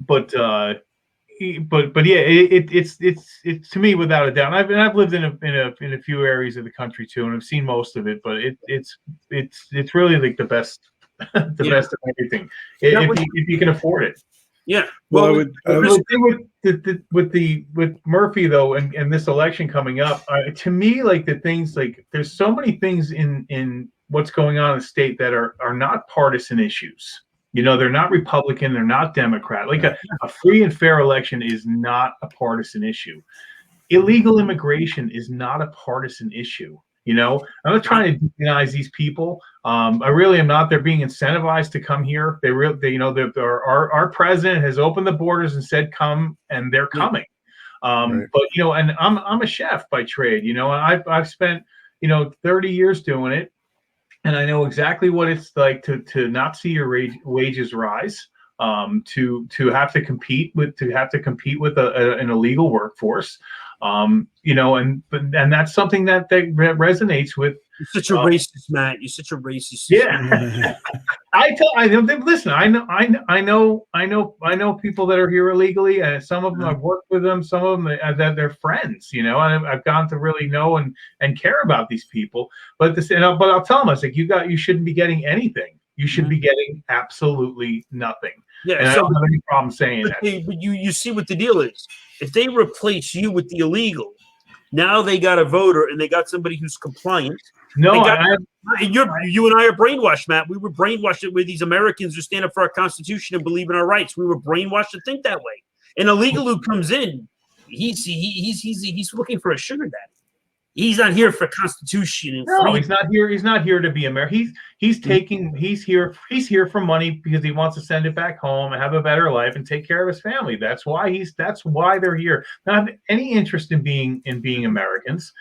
but yeah, it's to me without a doubt. And I've lived in a few areas of the country too, and I've seen most of it. But it's really like the best. Best of everything, if you can afford it. Yeah. Well, with Murphy though, and this election coming up, to me, like the things like there's so many things in what's going on in the state that are not partisan issues. They're not Republican, they're not Democrat. Like a free and fair election is not a partisan issue. Illegal immigration is not a partisan issue. I'm not trying to demonize these people. I really am not. They're being incentivized to come here. Our president has opened the borders and said come, and they're coming. Right. But and I'm a chef by trade. And I've spent 30 years doing it, and I know exactly what it's like to not see your wages rise. To have to compete with an illegal workforce. And that's something that resonates with. You're such a racist, Matt. You're such a racist. Yeah. Listen, I know people that are here illegally, and some of them I've worked with them, some of them that they're friends, and I've gotten to really know and care about these people. But I'll tell them, I was like, you shouldn't be getting anything. You should be getting absolutely nothing. Yeah, and I don't have any problem saying that. But you see what the deal is. If they replace you with the illegal, now they got a voter and they got somebody who's compliant. No, you and I are brainwashed, Matt. We were brainwashed with these Americans who stand up for our Constitution and believe in our rights. We were brainwashed to think that way. An illegal who comes in, he's looking for a sugar daddy. He's not here for Constitution and freedom. No, he's not here. He's not here to be American. He's here for money because he wants to send it back home and have a better life and take care of his family. That's why they're here. Not have any interest in being Americans.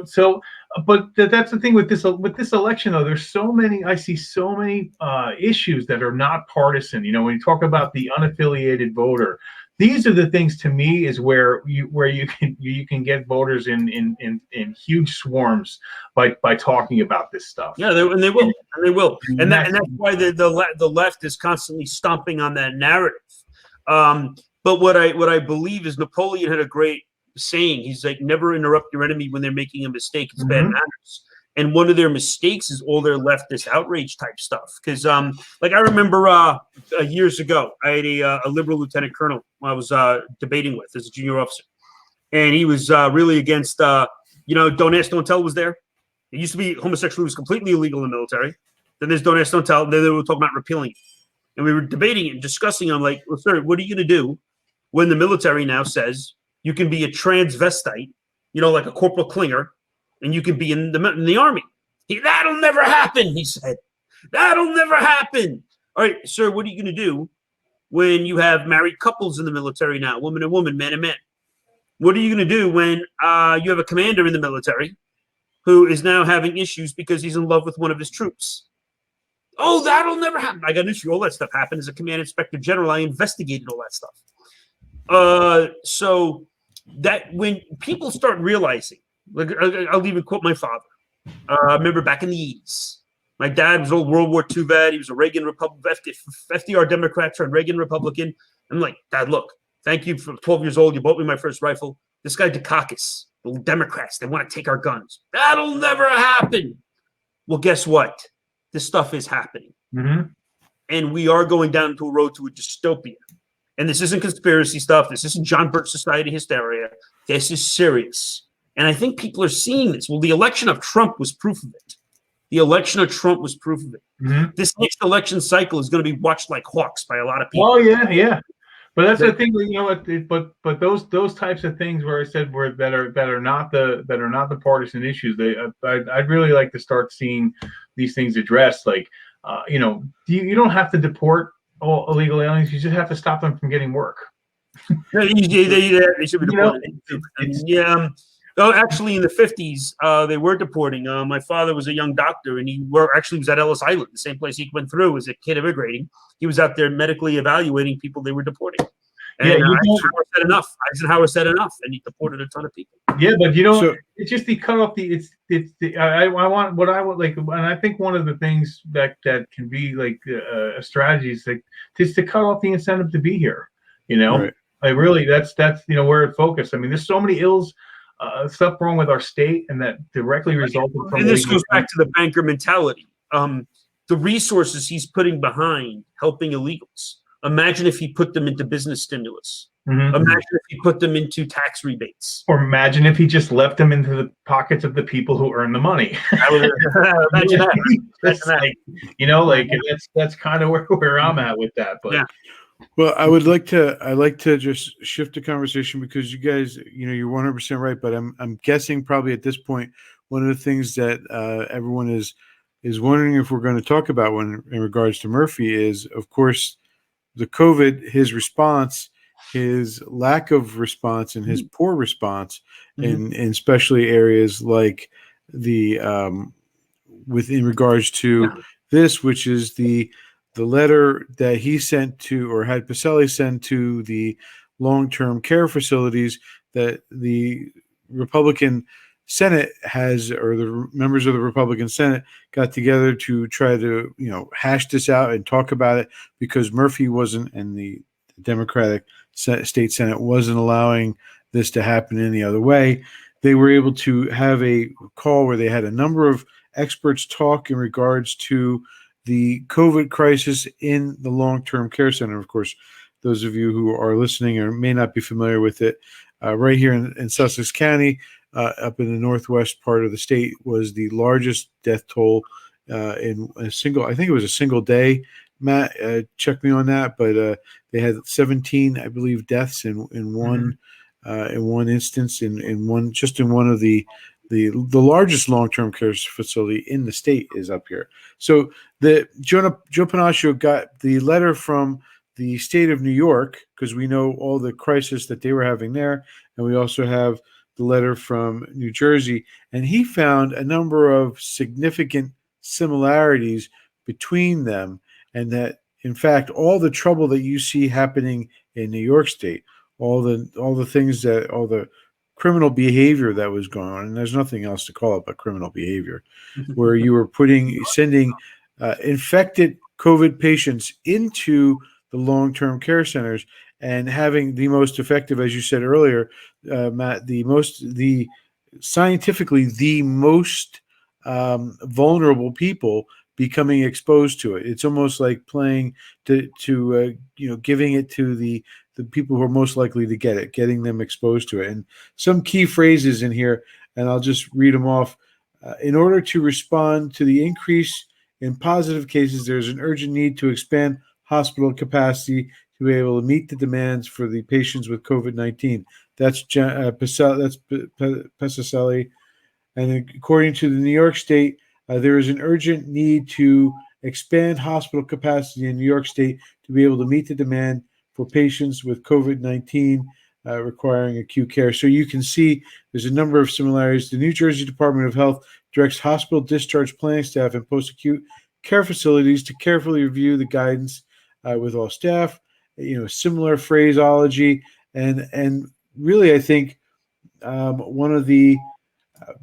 So but that's the thing with this election though. I see so many issues that are not partisan. When you talk about the unaffiliated voter, these are the things to me is where you can get voters in huge swarms by talking about this stuff. Yeah, they will, and that's why the left is constantly stomping on that narrative. But what I believe is Napoleon had a great saying. He's like, never interrupt your enemy when they're making a mistake. It's bad manners. And one of their mistakes is all their leftist outrage type stuff. Because, I remember years ago, I had a liberal lieutenant colonel I was debating with as a junior officer. And he was really against, don't ask, don't tell was there. It used to be homosexuality was completely illegal in the military. Then there's don't ask, don't tell. Then they were talking about repealing it. And we were debating it and discussing. I'm like, well, sir, what are you going to do when the military now says you can be a transvestite, like a Corporal Klinger, and you can be in the army? That'll never happen, he said. That'll never happen. All right, sir, what are you going to do when you have married couples in the military now, woman and woman, man and man? What are you going to do when you have a commander in the military who is now having issues because he's in love with one of his troops? Oh, that'll never happen. I got an issue. All that stuff happened as a command inspector general. I investigated all that stuff. So that when people start realizing, like, I'll even quote my father. Remember back in the 80s, my dad was an old World War II vet. He was a Reagan FDR Democrat turned Reagan Republican. I'm like, Dad, look, thank you for 12 years old. You bought me my first rifle. This guy Dukakis, the Democrats, they want to take our guns. That'll never happen. Well, guess what? This stuff is happening. Mm-hmm. And we are going down to a road to a dystopia. And this isn't conspiracy stuff. This isn't John Birch Society hysteria. This is serious. And I think people are seeing this. Well, the election of Trump was proof of it. The election of Trump was proof of it. Mm-hmm. This next election cycle is going to be watched like hawks by a lot of people. Oh yeah. But that's the thing, But those types of things where I said that are not the partisan issues. I'd really like to start seeing these things addressed. Like, you don't have to deport all illegal aliens. You just have to stop them from getting work. They should be deported. Oh, actually, in the 50s, they were deporting. My father was a young doctor, and he was at Ellis Island, the same place he went through as a kid immigrating. He was out there medically evaluating people they were deporting. And Eisenhower said enough, and he deported a ton of people. Yeah, but it's just the cut off and I think one of the things that can be like a strategy is to cut off the incentive to be here. Right. Like really, that's where it focused. I mean, there's so many stuff wrong with our state, and that directly resulted from. And this goes back to the banker mentality. The resources he's putting behind helping illegals. Imagine if he put them into business stimulus. Mm-hmm. Imagine if he put them into tax rebates. Or imagine if he just left them into the pockets of the people who earn the money. Imagine that. That's kind of where I'm at with that. But yeah. Well, I'd like to just shift the conversation because you guys, you're 100% right. But I'm guessing probably at this point, one of the things that everyone is wondering if we're going to talk about in regards to Murphy is, of course, the COVID, his response, his lack of response, and his poor response in especially areas like the in regards to this, which is the letter that he sent to, or had Pacelli send to the long-term care facilities that the Republican Senate or the members of the Republican Senate got together to try to, hash this out and talk about it, because Murphy wasn't, and the Democratic state Senate wasn't allowing this to happen any other way. They were able to have a call where they had a number of experts talk in regards to the COVID crisis in the long-term care center. Of course, those of you who are listening or may not be familiar with it, right here in Sussex County, up in the northwest part of the state, was the largest death toll in a single day. Matt, check me on that, but they had 17, I believe, deaths in one instance in one of the largest long-term care facility in the state is up here. So Joe Panaccio got the letter from the state of New York, because we know all the crisis that they were having there, and we also have the letter from New Jersey, and he found a number of significant similarities between them, and that in fact all the trouble that you see happening in New York State, all the criminal behavior that was going on, and there's nothing else to call it but criminal behavior, where you were sending infected COVID patients into the long-term care centers and having the most effective, as you said earlier, Matt, scientifically the most vulnerable people becoming exposed to it. It's almost like playing to giving it to the people who are most likely to get it, getting them exposed to it. And some key phrases in here, and I'll just read them off. In order to respond to the increase in positive cases, there's an urgent need to expand hospital capacity to be able to meet the demands for the patients with COVID-19. That's Pacelli. And according to the New York State, there is an urgent need to expand hospital capacity in New York State to be able to meet the demand for patients with COVID-19 requiring acute care. So you can see there's a number of similarities. The New Jersey Department of Health directs hospital discharge planning staff and post-acute care facilities to carefully review the guidance with all staff. Similar phraseology, and really, I think one of the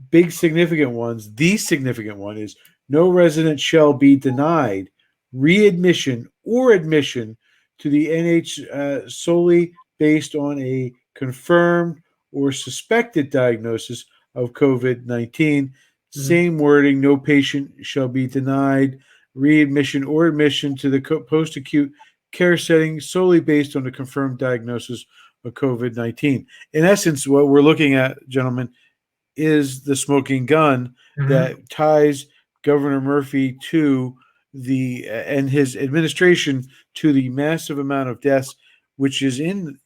big significant ones, the significant one, is no resident shall be denied readmission or admission to the NH solely based on a confirmed or suspected diagnosis of COVID-19. Same wording, no patient shall be denied readmission or admission to the post-acute care setting solely based on a confirmed diagnosis of COVID-19. In essence, what we're looking at, gentlemen, is the smoking gun that ties Governor Murphy to and his administration to the massive amount of deaths, which is in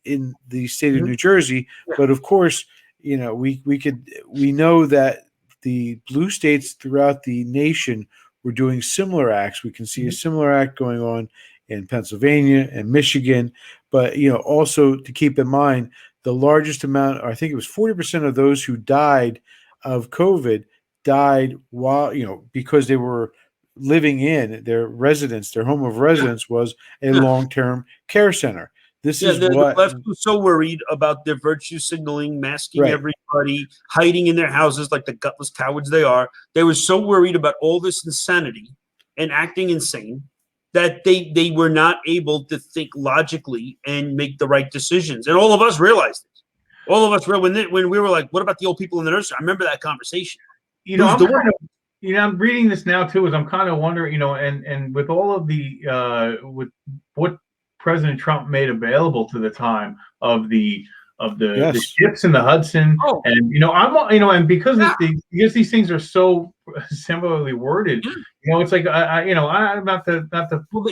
the state of New Jersey. But of course, we know that the blue states throughout the nation were doing similar acts. We can see a similar act going on in Pennsylvania and Michigan. But also to keep in mind, the largest amount, I think it was 40% of those who died of COVID died while because they were living in their residence. Their home of residence was a long-term care center. This is the what left was so worried about their virtue signaling, masking everybody, hiding in their houses like the gutless cowards they are. They were so worried about all this insanity and acting insane that they were not able to think logically and make the right decisions. And all of us realized it. All of us, when we were like, what about the old people in the nursery? I remember that conversation. I'm reading this now too, as I'm kind of wondering, and with all of the with what President Trump made available to the time of the ships in the Hudson, and and because these things are so similarly worded, it's like I'm not the.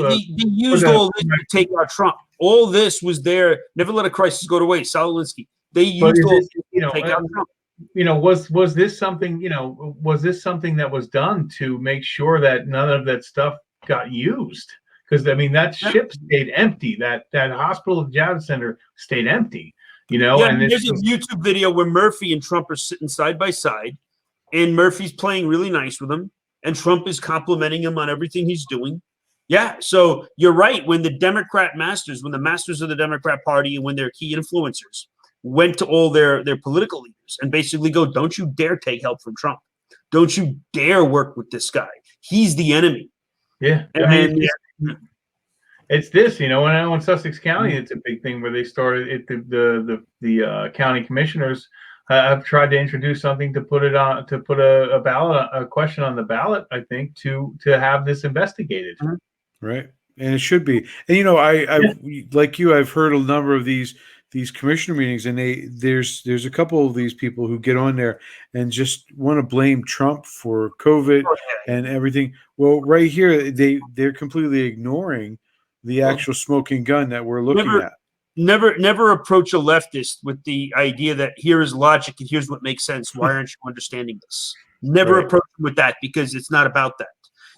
They used all this to take out Trump. All this was there. Never let a crisis go to waste. Solinsky. They used all this to take out Trump. Was this something that was done to make sure that none of that stuff got used? Because that ship stayed empty. That hospital Javits Center stayed empty. And there's a YouTube video where Murphy and Trump are sitting side by side, and Murphy's playing really nice with him, and Trump is complimenting him on everything he's doing. Yeah, so you're right. When the masters of the Democrat Party, and when their key influencers went to all their political leaders and basically go, don't you dare take help from Trump. Don't you dare work with this guy. He's the enemy. Yeah. It's this, when Sussex County, it's a big thing where they started it. The county commissioners have tried to introduce something to put a question on the ballot, I think, to have this investigated. Right. And it should be. And, like you, I've heard a number of these commissioner meetings, and there's a couple of these people who get on there and just want to blame Trump for COVID and everything. Well, right here, they're completely ignoring the actual smoking gun that we're looking at. Never approach a leftist with the idea that here is logic and here's what makes sense. Why aren't you understanding this? Never approach them with that, because it's not about that.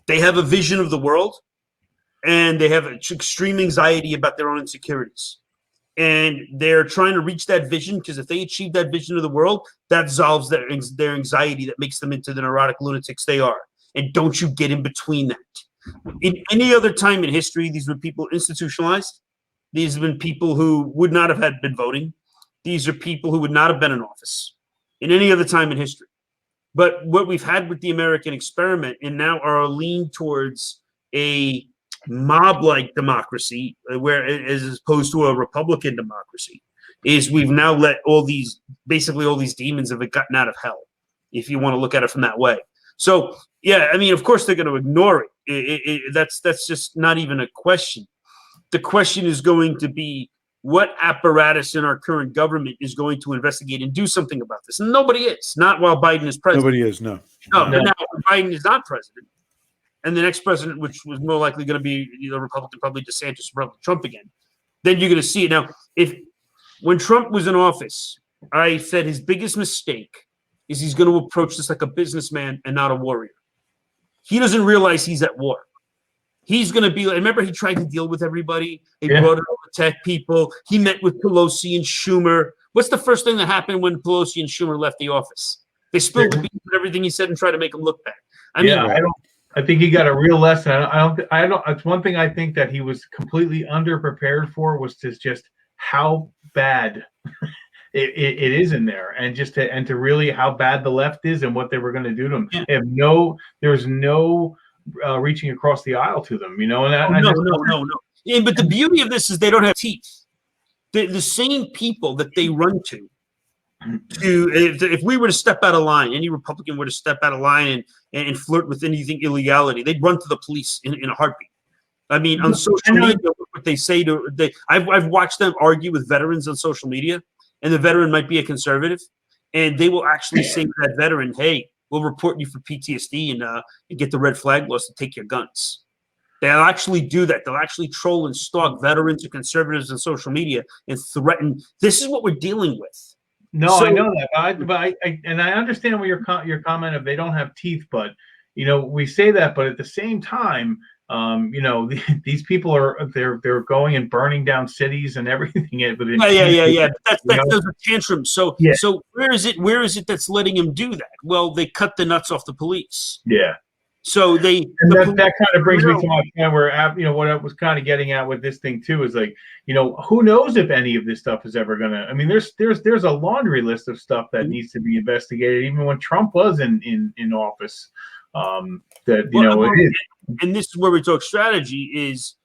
They have a vision of the world, and they have extreme anxiety about their own insecurities. And they're trying to reach that vision, because if they achieve that vision of the world, that solves their anxiety that makes them into the neurotic lunatics they are. And don't you get in between that. In any other time in history, these were people institutionalized. These have been people who would not have been voting. These are people who would not have been in office in any other time in history. But what we've had with the American experiment, and now our lean towards a mob-like democracy, where as opposed to a Republican democracy, is we've now let all these demons have gotten out of hell, if you want to look at it from that way. So yeah, of course they're going to ignore it. That's just not even a question. The question is going to be, what apparatus in our current government is going to investigate and do something about this? And nobody is. Not while Biden is president. Nobody is. No. But now Biden is not president, and the next president, which was more likely going to be either Republican, probably DeSantis, or probably Trump again, then you're going to see it. Now, when Trump was in office, I said his biggest mistake is he's going to approach this like a businessman and not a warrior. He doesn't realize he's at war. He's going to be. Remember, he tried to deal with everybody. He brought in all the tech people. He met with Pelosi and Schumer. What's the first thing that happened when Pelosi and Schumer left the office? They spilled the beans with everything he said and tried to make him look bad. I think he got a real lesson. I don't. It's one thing I think that he was completely underprepared for, was just how bad it is in there, and to really how bad the left is and what they were going to do to him. Yeah. There's no reaching across the aisle to them, No. Yeah, but the beauty of this is they don't have teeth. The same people that they run to if we were to step out of line, any Republican were to step out of line and flirt with anything illegality, they'd run to the police in a heartbeat. On social media, what what they say to they. I've watched them argue with veterans on social media, and the veteran might be a conservative, and they will actually say to that veteran, "Hey, we'll report you for PTSD and get the red flag laws to take your guns." They'll actually do that. They'll actually troll and stalk veterans and conservatives on social media and threaten. This is what we're dealing with. No, So- I know that, but I understand what your comment of they don't have teeth, but we say that, but at the same time, these people they're going and burning down cities and everything. Within yeah. Those are tantrums. So yeah. So where is it that's letting him do that? Well, they cut the nuts off the police. Yeah. So that kind of brings me to my point where what I was kind of getting at with this thing too is like who knows if any of this stuff is ever gonna. I mean, there's a laundry list of stuff that needs to be investigated even when Trump was in office. And this is where we talk strategy is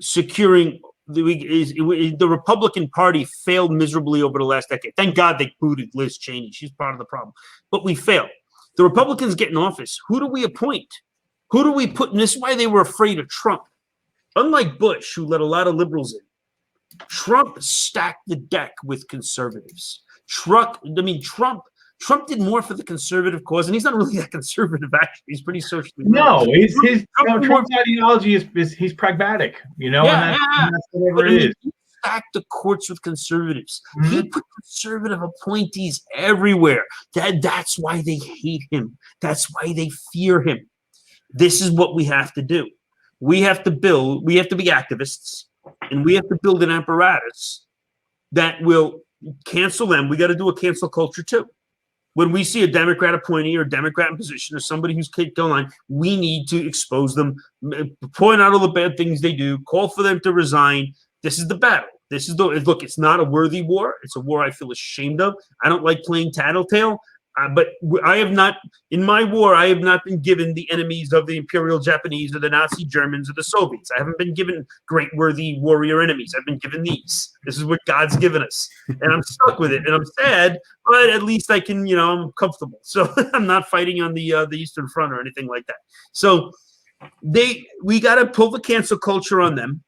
securing. The Republican Party failed miserably over the last decade. Thank God they booted Liz Cheney. She's part of the problem, but we failed. The Republicans get in office. Who do we appoint? Who do we put? And this is why they were afraid of Trump. Unlike Bush, who let a lot of liberals in, Trump stacked the deck with conservatives. Trump did more for the conservative cause, and he's not really that conservative, actually. He's pretty socially. No, Trump's ideology is he's pragmatic, and that's whatever it is. He stacked the courts with conservatives. Mm-hmm. He put conservative appointees everywhere. That's why they hate him. That's why they fear him. This is what we have to do. We have to be activists, and we have to build an apparatus that will cancel them. We got to do a cancel culture too. When we see a Democrat appointee or a Democrat in position or somebody who's kicked on line, we need to expose them, point out all the bad things they do, call for them to resign. This is the battle. Look, it's not a worthy war. It's a war I feel ashamed of. I don't like playing tattletale. But I have not, in my war, I have not been given the enemies of the Imperial Japanese or the Nazi Germans or the Soviets. I haven't been given great, worthy warrior enemies. I've been given these. This is what God's given us. And I'm stuck with it. And I'm sad, but at least I can, I'm comfortable. So I'm not fighting on the Eastern Front or anything like that. So we got to pull the cancel culture on them.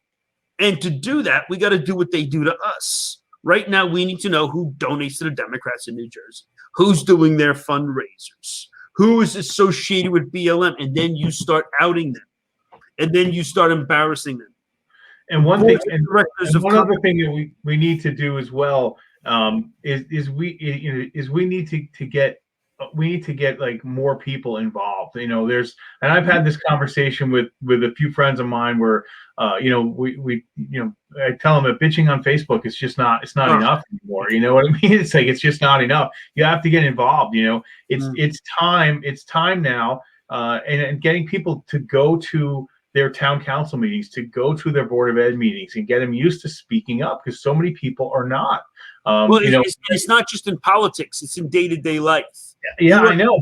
And to do that, we got to do what they do to us. Right now, we need to know who donates to the Democrats in New Jersey. Who's doing their fundraisers? Who is associated with BLM? And then you start outing them. And then you start embarrassing them. And one other thing that we need to do as well is we need to get like more people involved. And I've had this conversation with a few friends of mine where I tell them that bitching on Facebook is just not enough anymore. You know what I mean? It's like it's just not enough. You have to get involved. It's time now, and getting people to go to their town council meetings, to go to their board of ed meetings, and get them used to speaking up because so many people are not. It's not just in politics; it's in day-to-day life. Yeah, I know,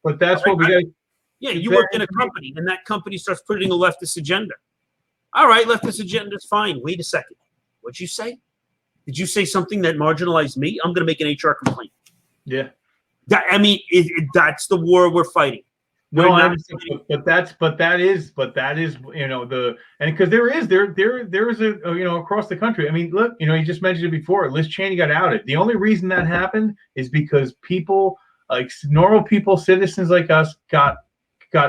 but that's what we got. Yeah, you work in a company, and that company starts putting a leftist agenda. All right, leftist agenda is fine. Wait a second. What'd you say? Did you say something that marginalized me? I'm going to make an HR complaint. Yeah. That's the war we're fighting. No, I understand, but that is because there is across the country. I mean, look, you just mentioned it before. Liz Cheney got outed. The only reason that happened is because people, like normal people, citizens like us, got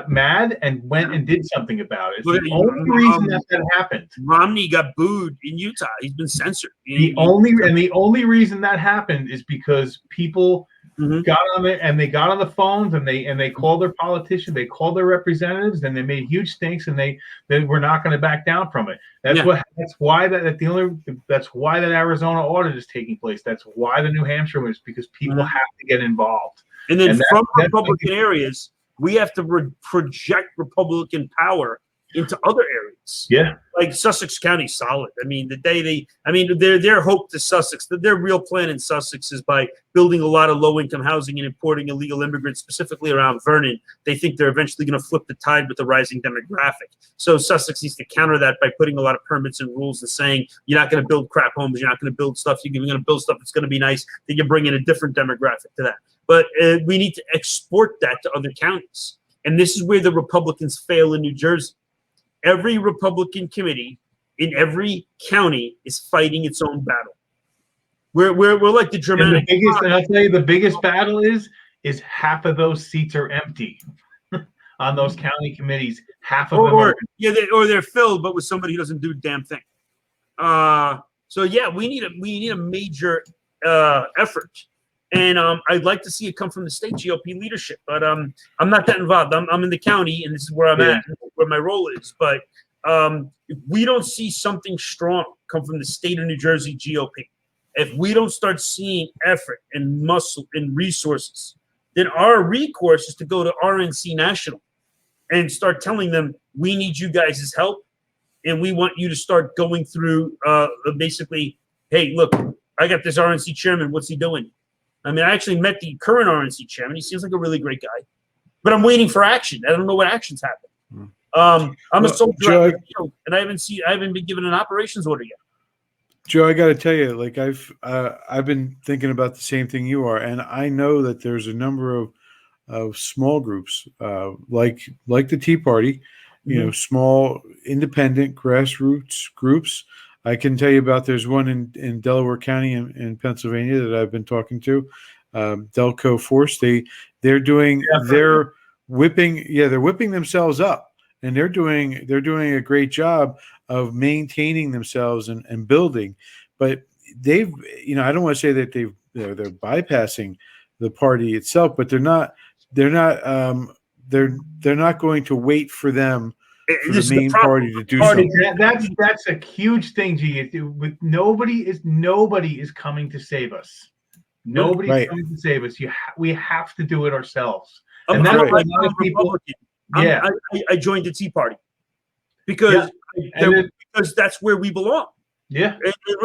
mad and went and did something about it. It's the only reason that happened. Romney got booed in Utah. He's been censored. The only reason that happened is because people got on it and they got on the phones and they called their politicians, they called their representatives, and they made huge stinks, and they were not going to back down from it. That's why that Arizona audit is taking place. That's why the New Hampshire was, because people have to get involved. And then from Republican areas, we have to project Republican power into other areas. Yeah, like Sussex County, solid. I mean, their hope to Sussex, their real plan in Sussex is by building a lot of low-income housing and importing illegal immigrants, specifically around Vernon. They think they're eventually going to flip the tide with the rising demographic. So Sussex needs to counter that by putting a lot of permits and rules and saying you're not going to build crap homes, you're not going to build stuff, you're going to build stuff that's going to be nice. Then you bring in a different demographic to that. But we need to export that to other counties. And this is where the Republicans fail in New Jersey. Every Republican committee in every county is fighting its own battle. We're like the And Germanic. and I'll tell you, the biggest battle is half of those seats are empty on those county committees. Half of them are. Or they're filled, but with somebody who doesn't do a damn thing. So yeah, we need a major effort, and I'd like to see it come from the state GOP leadership. But I'm not that involved. I'm in the county, and this is where I'm at, where my role is. But if we don't see something strong come from the state of New Jersey GOP, if we don't start seeing effort and muscle and resources, then our recourse is to go to RNC National and start telling them, we need you guys' help, and we want you to start going through basically, hey, look, I got this RNC chairman. What's he doing? I mean, I actually met the current RNC chairman. He seems like a really great guy, but I'm waiting for action. I don't know what actions happen. I'm a soldier, Joe, and I haven't been given an operations order yet. Joe, I got to tell you, like I've been thinking about the same thing you are, and I know that there's a number of small groups, like the Tea Party, you know, small independent grassroots groups. I can tell you about. There's one in Delaware County in Pennsylvania that I've been talking to, Delco Force. They're whipping themselves up, and they're doing a great job of maintaining themselves and building. But they've, you know, I don't want to say that they're bypassing the party itself, but they're not going to wait for them, for the main party to do something. That's a huge thing, G. With nobody is coming to save us. Nobody's coming to save us. We have to do it ourselves. And that's why a lot of people. I joined the Tea Party because that's where we belong. Yeah.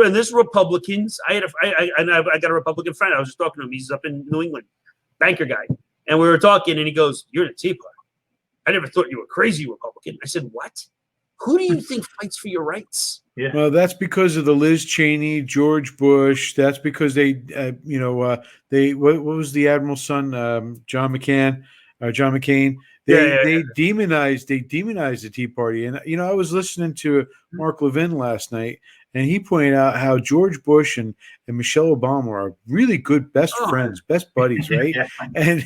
And this Republicans, I got a Republican friend. I was just talking to him. He's up in New England, banker guy, and we were talking, and he goes, "You're the Tea Party. I never thought you were crazy Republican." I said, "What? Who do you think fights for your rights?" Yeah. Well, that's because of the Liz Cheney, George Bush. That's because they, what was the admiral's son, John McCain. They demonized the Tea Party. And you know, I was listening to Mark Levin last night, and he pointed out how George Bush and Michelle Obama are really good best friends, best buddies, right? and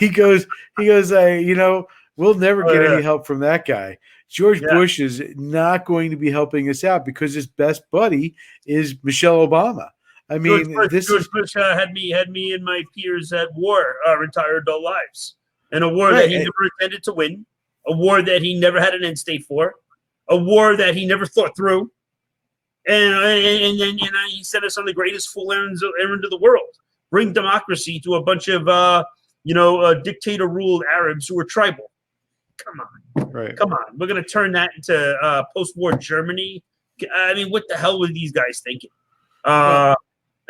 he goes, we'll never get any help from that guy. George Bush is not going to be helping us out because his best buddy is Michelle Obama. I mean, George Bush had me and my peers at war our entire adult lives. And a war that he never intended to win, a war that he never had an end state for, a war that he never thought through, and then he sent us on the greatest fool errand of the world: bring democracy to a bunch of dictator-ruled Arabs who were tribal. Come on, we're gonna turn that into post-war Germany. I mean, what the hell were these guys thinking? I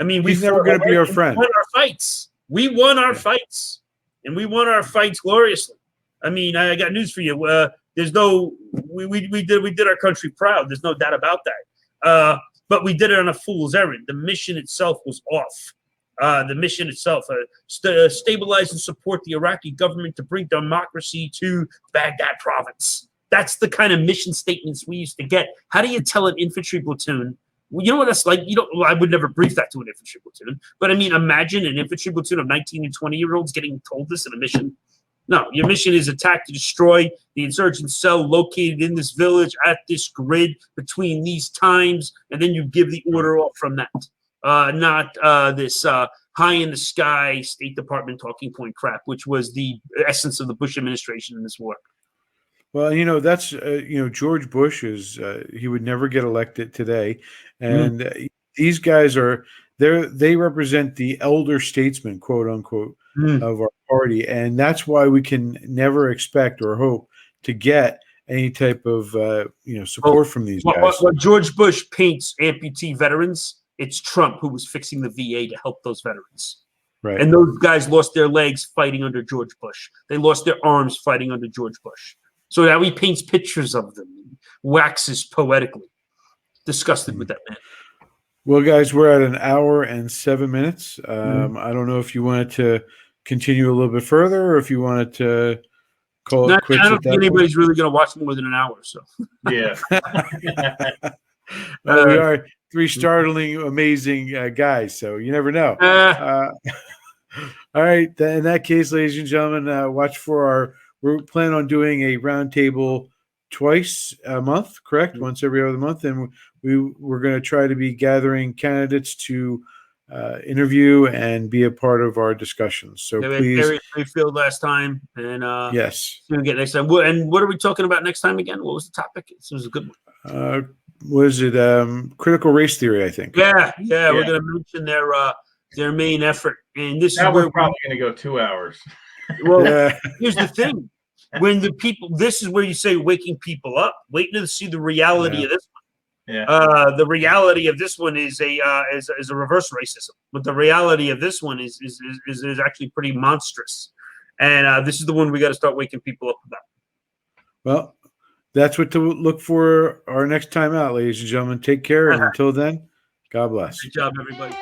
mean, he's never gonna be our friend. We won our fights. We won our fights. And we won our fights gloriously. I mean, I got news for you. We did our country proud. There's no doubt about that. But we did it on a fool's errand. The mission itself was off. The mission itself, stabilize and support the Iraqi government to bring democracy to Baghdad province. That's the kind of mission statements we used to get. How do you tell an infantry platoon? You know what that's like? I would never brief that to an infantry platoon. But I mean, imagine an infantry platoon of 19 and 20-year-olds getting told this in a mission. No, your mission is attack to destroy the insurgent cell located in this village at this grid between these times, and then you give the order off from that. Not this high in the sky State Department talking point crap, which was the essence of the Bush administration in this war. Well, you know, that's, George Bush is, he would never get elected today. And these guys they represent the elder statesmen, quote unquote, of our party. And that's why we can never expect or hope to get any type of, support from these guys. When George Bush paints amputee veterans, it's Trump who was fixing the VA to help those veterans. Right. And those guys lost their legs fighting under George Bush. They lost their arms fighting under George Bush. So now he paints pictures of them, and waxes poetically. Disgusted with that man. Well, guys, we're at 1 hour and 7 minutes. I don't know if you wanted to continue a little bit further, or if you wanted to call it quits. I don't think anybody's really going to watch more than an hour. So yeah. We are three startling, amazing guys, so you never know. All right. In that case, ladies and gentlemen, watch for we're planning on doing a roundtable twice a month, correct? Once every other month. And we're going to try to be gathering candidates to interview and be a part of our discussions. So please. Patriot Mayfield last time. And yes. We'll get next time. And what are we talking about next time again? What was the topic? This was a good one. Was it critical race theory, I think? Yeah. We're going to mention their main effort. And this now is where we're probably going to go 2 hours. Well, here's the thing. When this is where you say waking people up. Wait to see the reality of this one. Yeah. The reality of this one is a reverse racism. But the reality of this one is actually pretty monstrous. And this is the one we got to start waking people up about. Well, that's what to look for our next time out, ladies and gentlemen. Take care. And until then, God bless. Good job, everybody.